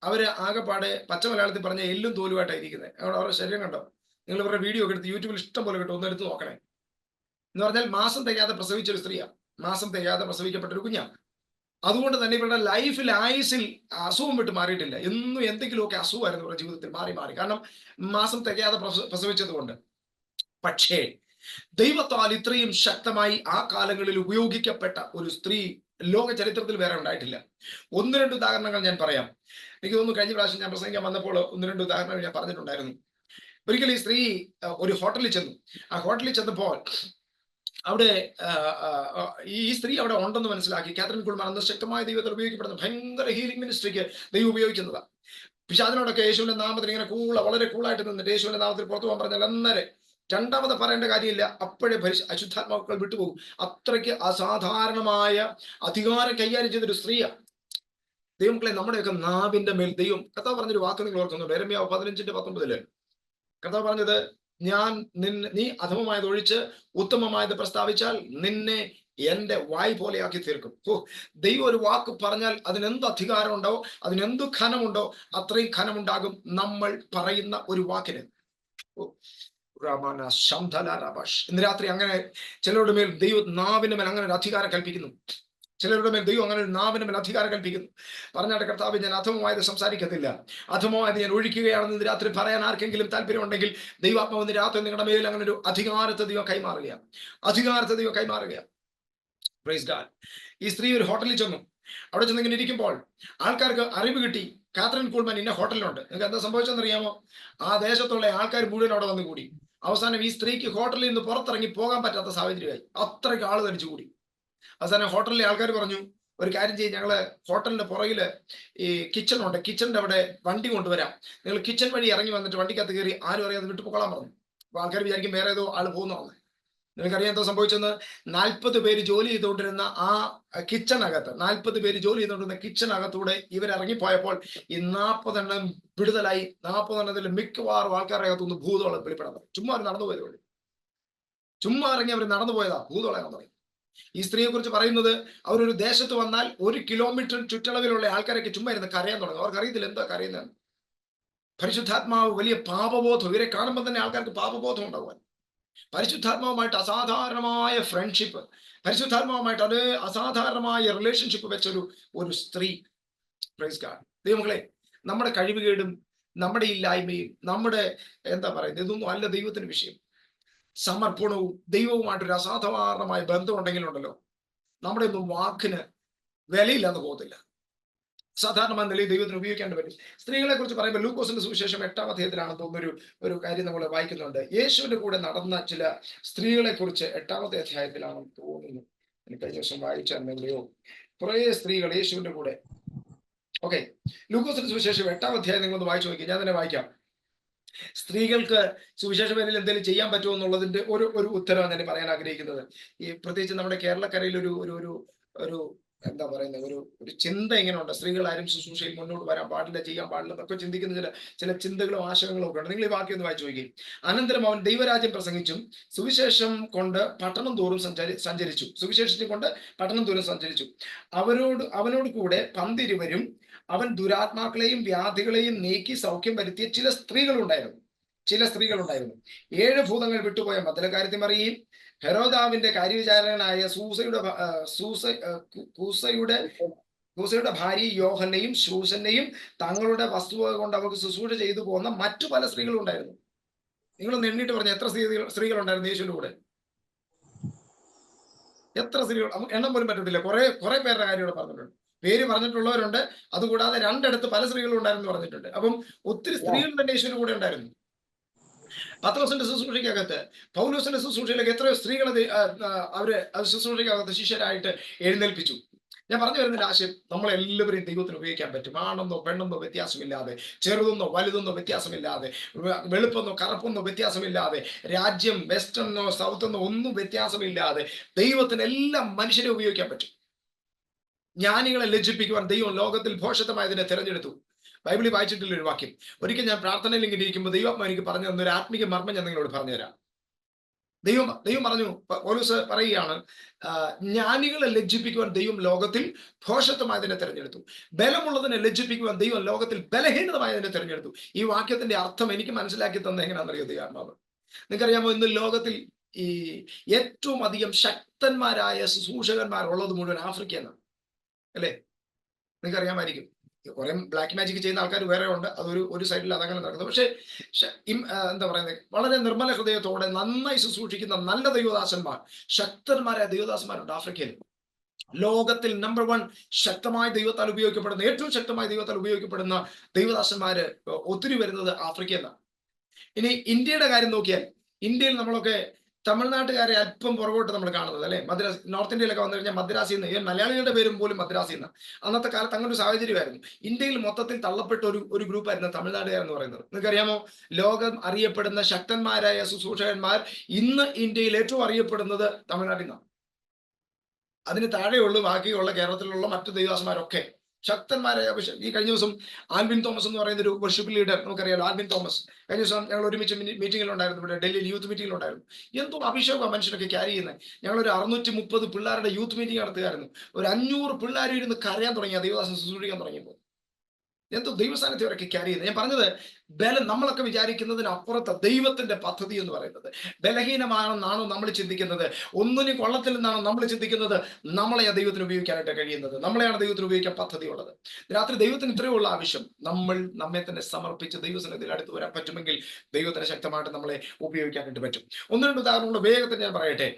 അവര് ആകെപ്പാടെ പച്ച മലയാളത്തിൽ പറഞ്ഞ എല്ലും തോലുമായിട്ടായിരിക്കുന്നത്. അവരുടെ ശരീരം കണ്ടോ? നിങ്ങൾ ഇവരുടെ വീഡിയോ ഒക്കെ എടുത്ത് യൂട്യൂബിൽ ഇഷ്ടം പോലെ കിട്ടും, ഒന്ന് എടുത്ത് നോക്കണേ. എന്ന് പറഞ്ഞാൽ മാസം തികയാതെ പ്രസവിച്ചൊരു സ്ത്രീയാണ്, മാസം തികയാതെ പ്രസവിക്കപ്പെട്ടൊരു കുഞ്ഞാണ്. അതുകൊണ്ട് തന്നെ ഇവരുടെ ലൈഫിൽ ആയുസിൽ അസുഖം വിട്ട് മാറിയിട്ടില്ല. എന്നും എന്തെങ്കിലുമൊക്കെ അസുഖമായിരുന്നു ഇവരുടെ ജീവിതത്തിൽ മാറി. കാരണം മാസം തികയാതെ പ്രസവിച്ചത് കൊണ്ട്. പക്ഷേ ദൈവത്താൽ ഇത്രയും ശക്തമായി ആ കാലങ്ങളിൽ ഉപയോഗിക്കപ്പെട്ട ഒരു സ്ത്രീ ലോക ചരിത്രത്തിൽ വേറെ ഉണ്ടായിട്ടില്ല. ഒന്ന് രണ്ട് ഉദാഹരണങ്ങൾ ഞാൻ പറയാം. എനിക്ക് തോന്നുന്നു കഴിഞ്ഞ പ്രാവശ്യം ഞാൻ പ്രസംഗിക്കാൻ വന്നപ്പോൾ ഒന്ന് രണ്ട് ഉദാഹരണങ്ങൾ ഞാൻ പറഞ്ഞിട്ടുണ്ടായിരുന്നു. ഒരിക്കലും ഈ സ്ത്രീ ഒരു ഹോട്ടലിൽ ചെന്നു. ആ ഹോട്ടലിൽ ചെന്നപ്പോൾ അവിടെ ഈ സ്ത്രീ അവിടെ ഉണ്ടെന്ന് മനസ്സിലാക്കി. കാതറിൻ കുൾമാൻ അന്ന് ശക്തമായ ദൈവത്തിൽ ഉപയോഗിക്കപ്പെടുന്ന ഭയങ്കര ഹീലിംഗ് മിനിസ്ട്രിക്ക് ദൈവം ഉപയോഗിക്കുന്നതാണ്. പിശാചിനോടൊക്കെ യേശുവിന്റെ നാമത്തിൽ ഇങ്ങനെ വളരെ കൂളായിട്ട് നിന്നിട്ട് യേശുവിന്റെ നാമത്തിൽ പുറത്തു പോകാൻ പറഞ്ഞാൽ അന്നേരം രണ്ടാമത് പറയേണ്ട കാര്യമില്ല, അപ്പോഴേ അശുദ്ധാത്മാക്കൾ വിട്ടുപോകും. അത്രയ്ക്ക് അസാധാരണമായ അധികാരം കൈകാര്യം ചെയ്തൊരു സ്ത്രീയാണ്. ദൈവമക്കളെ, നമ്മുടെയൊക്കെ നാവിന്റെ മേൽ ദൈവം കർത്താവ് പറഞ്ഞൊരു വാക്ക് നിങ്ങൾ ഓർക്കുന്നുണ്ട്. യെരമ്യാവ് 15:19 കർത്താവ് പറഞ്ഞത്, നീ അധമമായത് ഒഴിച്ച് ഉത്തമമായത് പ്രസ്താവിച്ചാൽ നിന്നെ എന്റെ വായ് പോലെയാക്കി തീർക്കും. ദൈവം ഒരു വാക്ക് പറഞ്ഞാൽ അതിനെന്ത് അധികാരമുണ്ടോ, അതിനെന്ത് ഖനമുണ്ടോ, അത്രയും ഖനമുണ്ടാകും നമ്മൾ പറയുന്ന ഒരു വാക്കിന്. ഇന്ന് രാത്രി അങ്ങനെ ചിലരുടെ മേൽ ദൈവം നാവിന്റെ മേൽ അങ്ങനെ ഒരു അധികാരം കൽപ്പിക്കുന്നു. ചിലരുടെ മേൽ ദൈവം അങ്ങനെ ഒരു നാവിന്റെ മേൽ അധികാരം കൽപ്പിക്കുന്നു. പറഞ്ഞാൽ കർത്താവ്, ഞാൻ അധമമായത് സംസാരിക്കത്തില്ല, അധമമായത് ഞാൻ ഒഴിക്കുകയാണെന്ന് ഇന്ന് രാത്രി പറയാൻ ആർക്കെങ്കിലും താല്പര്യമുണ്ടെങ്കിൽ ദൈവാത്മാവ് ഇന്ന് രാത്രി നിങ്ങളുടെ മേൽ അങ്ങനെ ഒരു അധികാരത്തെ ദൈവം കൈമാറുകയാണ്. അധികാരത്തെ ദൈവം കൈമാറുകയാണ്. Praise God. ഈ സ്ത്രീ ഒരു ഹോട്ടലിൽ ചെന്നു. അവിടെ ചെന്ന് ഇങ്ങനെ ഇരിക്കുമ്പോൾ ആൾക്കാർക്ക് അറിവ് കിട്ടി, കാതറിൻ കുൾമാൻ ഇന്ന ഹോട്ടലിലുണ്ട്. നിങ്ങൾക്ക് എന്താ സംഭവിച്ചെന്നറിയാമോ? ആ ദേശത്തുള്ള ആൾക്കാർ മുഴുവൻ അവിടെ വന്നു കൂടി. അവസാനം ഈ സ്ത്രീക്ക് ഹോട്ടലിൽ നിന്ന് പുറത്തിറങ്ങി പോകാൻ പറ്റാത്ത സാഹചര്യമായി. അത്രയ്ക്ക് ആള് തടിച്ചു കൂടി. അവസാനം ഹോട്ടലിലെ ആൾക്കാർ പറഞ്ഞു, ഒരു കാര്യം ചെയ്യും, ഞങ്ങള് ഹോട്ടലിന്റെ പുറകില് ഈ കിച്ചൺ ഉണ്ട്, കിച്ചണിന്റെ അവിടെ വണ്ടി കൊണ്ടുവരാം, നിങ്ങൾ കിച്ചൺ വഴി ഇറങ്ങി വന്നിട്ട് വണ്ടിക്കകത്ത് കയറി ആരും അറിയാതെ വിട്ടുപോകാൻ പറഞ്ഞു. അപ്പൊ ആൾക്കാർ വിചാരിക്കും വേറെ ഏതോ ആള് പോകുന്നതാണ്. നിനക്കറിയാൻ എന്താ സംഭവിച്ചെന്ന്? 40 പേര് ജോലി ചെയ്തുകൊണ്ടിരുന്ന ആ കിച്ചണകത്ത്, 40 പേര് ജോലി ചെയ്തുകൊണ്ടിരുന്ന കിച്ചണകത്തൂടെ ഇവരിറങ്ങിപ്പോയപ്പോൾ ഈ 40 എണ്ണം വിടുതലായി. 40 എണ്ണത്തിൽ മിക്കവാറും ആൾക്കാരുടെ അകത്തുനിന്ന് ഭൂതോളം വെളിപ്പെടുന്നത്. ചുമ്മാ അവർ നടന്നു പോയത് വഴി, ചുമ്മാ ഇറങ്ങി അവർ നടന്നു പോയതാ ഭൂതോളം പറയും. ഈ സ്ത്രീയെ കുറിച്ച് പറയുന്നത്, അവരൊരു ദേശത്ത് വന്നാൽ 1 കിലോമീറ്റർ ചുറ്റളവിലുള്ള ആൾക്കാരൊക്കെ ചുമ്മാ ഇരുന്ന് കരയാൻ തുടങ്ങും. അവർക്ക് അറിയത്തില്ല എന്താ കരയുന്നതെന്ന്. പരിശുദ്ധാത്മാവ് വലിയ പാപബോധം, ഇവരെ കാണുമ്പോൾ തന്നെ ആൾക്കാർക്ക് പാപബോധം ഉണ്ടാകുവാൻ. പരിശുദ്ധാത്മാവുമായിട്ട് അസാധാരണമായ ഫ്രണ്ട്ഷിപ്പ്, പരിശുദ്ധാത്മാവുമായിട്ട് അത് അസാധാരണമായ റിലേഷൻഷിപ്പ് വെച്ചൊരു സ്ത്രീ. Praise God. ദൈവമക്കളെ, നമ്മുടെ കഴിവുകേടും നമ്മുടെ ഇല്ലായ്മയും നമ്മുടെ എന്താ പറയുന്നത്, ഇതൊന്നും അല്ല ദൈവത്തിന്റെ വിഷയം. സമർപ്പണവും ദൈവവുമായിട്ടൊരു അസാധാരണമായ ബന്ധം ഉണ്ടെങ്കിലുണ്ടല്ലോ, നമ്മുടെ ഒന്നും വാക്കിന് വിലയില്ലാന്ന് പോകത്തില്ല. സാധാരണ നിലയിൽ ദൈവത്തിന് ഉപയോഗിക്കാൻ പറ്റും. സ്ത്രീകളെ കുറിച്ച് പറയുമ്പോൾ ലൂക്കോസിന്റെ സുവിശേഷം 8-ാം അധ്യായത്തിലാണ് തോന്നുന്നൊരു ഒരു നമ്മൾ വായിക്കുന്നുണ്ട്. യേശുവിന്റെ കൂടെ നടന്ന ചില സ്ത്രീകളെ കുറിച്ച് 8-ാമത്തെ അധ്യായത്തിലാണെന്ന് തോന്നുന്നു. എനിക്ക് കഴിഞ്ഞ ദിവസം വായിച്ചെന്നെങ്കിലോ കുറേ സ്ത്രീകൾ യേശുവിന്റെ കൂടെ. ഓക്കെ, ലൂക്കോസിന്റെ സുവിശേഷം 8-ാം അധ്യായം നിങ്ങളൊന്ന് വായിച്ചു നോക്കി. ഞാൻ തന്നെ വായിക്കാം. സ്ത്രീകൾക്ക് സുവിശേഷ വേദിയിൽ എന്തെങ്കിലും ചെയ്യാൻ പറ്റുമോ എന്നുള്ളതിന്റെ ഒരു ഉത്തരവാണ് ഞാൻ പറയാൻ ആഗ്രഹിക്കുന്നത്. ഈ പ്രത്യേകിച്ച് നമ്മുടെ കേരളക്കരയിൽ ഒരു എന്താ പറയുന്നത്, ഒരു ചിന്ത ഇങ്ങനെയുണ്ട്, സ്ത്രീകൾ ആരും ശുശ്രൂഷയിൽ മുന്നോട്ട് വരാൻ പാടില്ല, ചെയ്യാൻ പാടില്ല എന്നൊക്കെ ചിന്തിക്കുന്ന ചില ചിന്തകളും ആശയങ്ങളും ഒക്കെ ഉണ്ട്. നിങ്ങൾ ഈ വാക്യം ഒന്ന് വായിച്ചു നോക്കി. അനന്തരം അവൻ ദൈവരാജ്യം പ്രസംഗിച്ചും സുവിശേഷം കൊണ്ട് പട്ടണം തോറും സഞ്ചരിച്ചു. സുവിശേഷത്തെ കൊണ്ട് പട്ടണം തോറും സഞ്ചരിച്ചു. അവനോട് കൂടെ 12 പേരും അവൻ ദുരാത്മാക്കളെയും വ്യാധികളെയും നീക്കി സൗഖ്യം വരുത്തിയ ചില സ്ത്രീകളുണ്ടായിരുന്നു. 7 ഭൂതങ്ങൾ വിട്ടുപോയ മദ്ദലക്കാരത്തി മറിയയും ഹെരോദാവിന്റെ കാര്യവിചാരകനായ കൂസയുടെ ഭാര്യ യോഹന്നെയും ശൂസനെയും തങ്ങളുടെ വസ്തുവക കൊണ്ട് അവർക്ക് ശുശ്രൂഷ ചെയ്തു പോകുന്ന മറ്റു പല സ്ത്രീകളും ഉണ്ടായിരുന്നു. നിങ്ങളൊന്ന് എണ്ണിട്ട് പറഞ്ഞ എത്ര സ്ത്രീകൾ ഉണ്ടായിരുന്നു യേശുവിന്റെ കൂടെ? എത്ര സ്ത്രീകൾ? എണ്ണം പോലും പറ്റത്തില്ല. കുറെ പേരുടെ കാര്യം ഇവിടെ പറഞ്ഞിട്ടുണ്ട്. പേര് പറഞ്ഞിട്ടുള്ളവരുണ്ട്. അതുകൂടാതെ 2 ഇടത്ത് പല സ്ത്രീകളും ഉണ്ടായിരുന്നു പറഞ്ഞിട്ടുണ്ട്. അപ്പം ഒത്തിരി സ്ത്രീകൾ തന്നെ യേശുവിന്റെ കൂടെ ഉണ്ടായിരുന്നു. പത്രോസിന്റെ ശുശ്രൂഷയ്ക്കകത്ത്, പൗലോസിന്റെ ശുശ്രൂഷയിലേക്ക് എത്രയോ സ്ത്രീകളെ അവര് ശുശ്രൂഷയ്ക്കകത്ത് ശിഷ്യരായിട്ട് എഴുന്നേൽപ്പിച്ചു. ഞാൻ പറഞ്ഞു വരുന്നതിന്റെ ആശയം, നമ്മളെല്ലാവരെയും ദൈവത്തിന് ഉപയോഗിക്കാൻ പറ്റും. ആണെന്നോ പെണ്ണെന്നോ വ്യത്യാസമില്ലാതെ, ചെറുതെന്നോ വലുതെന്നോ വ്യത്യാസമില്ലാതെ, വെളുപ്പെന്നോ കറുപ്പെന്നോ വ്യത്യാസമില്ലാതെ, രാജ്യം വെസ്റ്റേണെന്നോ സൗത്തെന്നോ ഒന്നും വ്യത്യാസമില്ലാതെ ദൈവത്തിന് എല്ലാം മനുഷ്യരെ ഉപയോഗിക്കാൻ പറ്റും. ജ്ഞാനികളെ ലജ്ജിപ്പിക്കുവാൻ ദൈവം ലോകത്തിൽ ഭോഷത്വമായതിനെ തിരഞ്ഞെടുത്തു. ബൈബിളിൽ വായിച്ചിട്ടുള്ള ഒരു വാക്യം. ഒരിക്കൽ ഞാൻ പ്രാർത്ഥനയിൽ ഇങ്ങനെ ഇരിക്കുമ്പോൾ ദൈവം എനിക്ക് പറഞ്ഞു തന്ന ഒരു ആത്മീയ മർമ്മം ഞാൻ നിങ്ങളോട് പറഞ്ഞുതരാം. ദൈവം പറഞ്ഞു, പൗലോസ് പറയുകയാണ്, ജ്ഞാനികളെ ലജ്ജിപ്പിക്കുവാൻ ദൈവം ലോകത്തിൽ ഭോഷത്വമായതിനെ തിരഞ്ഞെടുത്തു, ബലമുള്ളതിനെ ലജ്ജിപ്പിക്കുവാൻ ദൈവം ലോകത്തിൽ ബലഹീനതമായതിനെ തിരഞ്ഞെടുത്തു. ഈ വാക്യത്തിന്റെ അർത്ഥം എനിക്ക് മനസ്സിലാക്കി തന്നെ എങ്ങനെയാണെന്നറിയോ ദൈവാത്മാവ്? നിങ്ങൾക്കറിയാമോ, ഇന്ന് ലോകത്തിൽ ഈ ഏറ്റവും അധികം ശക്തന്മാരായ ശുശ്രൂഷകന്മാർ ഉള്ളത് മുഴുവൻ ആഫ്രിക്കയിലാണ്, അല്ലേ? നിങ്ങൾക്കറിയാമായിരിക്കും. കുറെ ബ്ലാക്ക് മാജിക് ചെയ്യുന്ന ആൾക്കാർ വേറെ ഉണ്ട്. അതൊരു ഒരു സൈഡിൽ അതങ്ങനെ നടക്കുന്നത്. പക്ഷേ എന്താ പറയുന്നത്, വളരെ നിർമ്മല ഹൃദയത്തോടെ നന്നായി ശുശ്രൂഷിക്കുന്ന നല്ല ദൈവദാസന്മാർ, ശക്തന്മാരായ ദൈവദാസന്മാരുണ്ട് ആഫ്രിക്കയിൽ. ലോകത്തിൽ നമ്പർ വൺ ശക്തമായ ദൈവത്താൽ ഉപയോഗിക്കപ്പെടുന്ന, ഏറ്റവും ശക്തമായ ദൈവത്താൽ ഉപയോഗിക്കപ്പെടുന്ന ദൈവദാസന്മാര് ഒത്തിരി വരുന്നത് ആഫ്രിക്കയിൽ നിന്നാണ്. ഇനി ഇന്ത്യയുടെ കാര്യം നോക്കിയാൽ, ഇന്ത്യയിൽ നമ്മളൊക്കെ തമിഴ്നാട്ടുകാരെ അല്പം പുറകോട്ട് നമ്മൾ കാണുന്നത് അല്ലെ. മദ്രാസ്, നോർത്ത് ഇന്ത്യയിലൊക്കെ വന്നു കഴിഞ്ഞാൽ മദ്രാസിൽ നിന്ന്, മലയാളികളുടെ പേരും പോലും മദ്രാസിൽ നിന്ന്. അന്നത്തെ കാലത്ത് അങ്ങനെ ഒരു സാഹചര്യമായിരുന്നു. ഇന്ത്യയിൽ മൊത്തത്തിൽ തള്ളപ്പെട്ട ഒരു ഗ്രൂപ്പായിരുന്നു തമിഴ്നാട്ടുകാർ എന്ന് പറയുന്നത്. നിങ്ങൾക്കറിയാമോ, ലോകം അറിയപ്പെടുന്ന ശക്തന്മാരായ ശുശ്രൂഷകന്മാർ ഇന്ന് ഇന്ത്യയിൽ ഏറ്റവും അറിയപ്പെടുന്നത് തമിഴ്നാട്ടിൽ നിന്നാണ്. അതിന് താഴെയുള്ളൂ ബാക്കിയുള്ള കേരളത്തിലുള്ള മറ്റു ദൈവദാസന്മാരൊക്കെ ശക്തന്മാരായ. ഈ കഴിഞ്ഞ ദിവസം ആൽവിൻ തോമസ് എന്ന് പറയുന്ന ഒരു വർഷിപ്പ് ലീഡർ, നമുക്കറിയാലോ ആൽവിൻ തോമസ്. കഴിഞ്ഞ ദിവസം ഞങ്ങൾ ഒരുമിച്ച് മീറ്റിംഗിലുണ്ടായിരുന്നു, ഇവിടെ ഡൽഹിയിൽ യൂത്ത് മീറ്റിംഗിലുണ്ടായിരുന്നു. എന്തോ അഭിഷേകം മനുഷ്യനൊക്കെ ക്യാരി ചെയ്യുന്നത്. ഞങ്ങളൊരു 630 പിള്ളേരുടെ യൂത്ത് മീറ്റിംഗ് നടത്തുകയായിരുന്നു. ഒരു 500 പിള്ളേർ ഇരുന്ന് കരയാൻ തുടങ്ങിയ ദൈവദാസൻ ശുശ്രൂഷിക്കാൻ തുടങ്ങിയപ്പോൾ. എന്തോ ദൈവസ്ഥാനത്തെ അവരൊക്കെ ക്യാരി ചെയ്യുന്നത്. ഞാൻ പറഞ്ഞത്, ബലം നമ്മളൊക്കെ വിചാരിക്കുന്നതിന് അപ്പുറത്ത് ദൈവത്തിന്റെ പദ്ധതി എന്ന് പറയുന്നത്. ബലഹീനമാണെന്നാണോ നമ്മൾ ചിന്തിക്കുന്നത്, ഒന്നിനും കൊള്ളത്തില്ലെന്നാണോ നമ്മൾ ചിന്തിക്കുന്നത്, നമ്മളെ ദൈവത്തിന് ഉപയോഗിക്കാനായിട്ട് കഴിയുന്നത്, നമ്മളെയാണ് ദൈവത്തിന് ഉപയോഗിക്കാൻ പദ്ധതിയുള്ളത്. രാത്രി ദൈവത്തിന് ഇത്രയേ ഉള്ള ആവശ്യം, നമ്മൾ നമ്മെ തന്നെ സമർപ്പിച്ച് ദൈവസന്നിധിയിൽ അടുത്ത് വരാൻ പറ്റുമെങ്കിൽ ദൈവത്തിന് ശക്തമായിട്ട് നമ്മളെ ഉപയോഗിക്കാനായിട്ട് പറ്റും. ഒന്ന് രണ്ട് ഉദാഹരണങ്ങൾ വേഗത്തിൽ ഞാൻ പറയട്ടെ.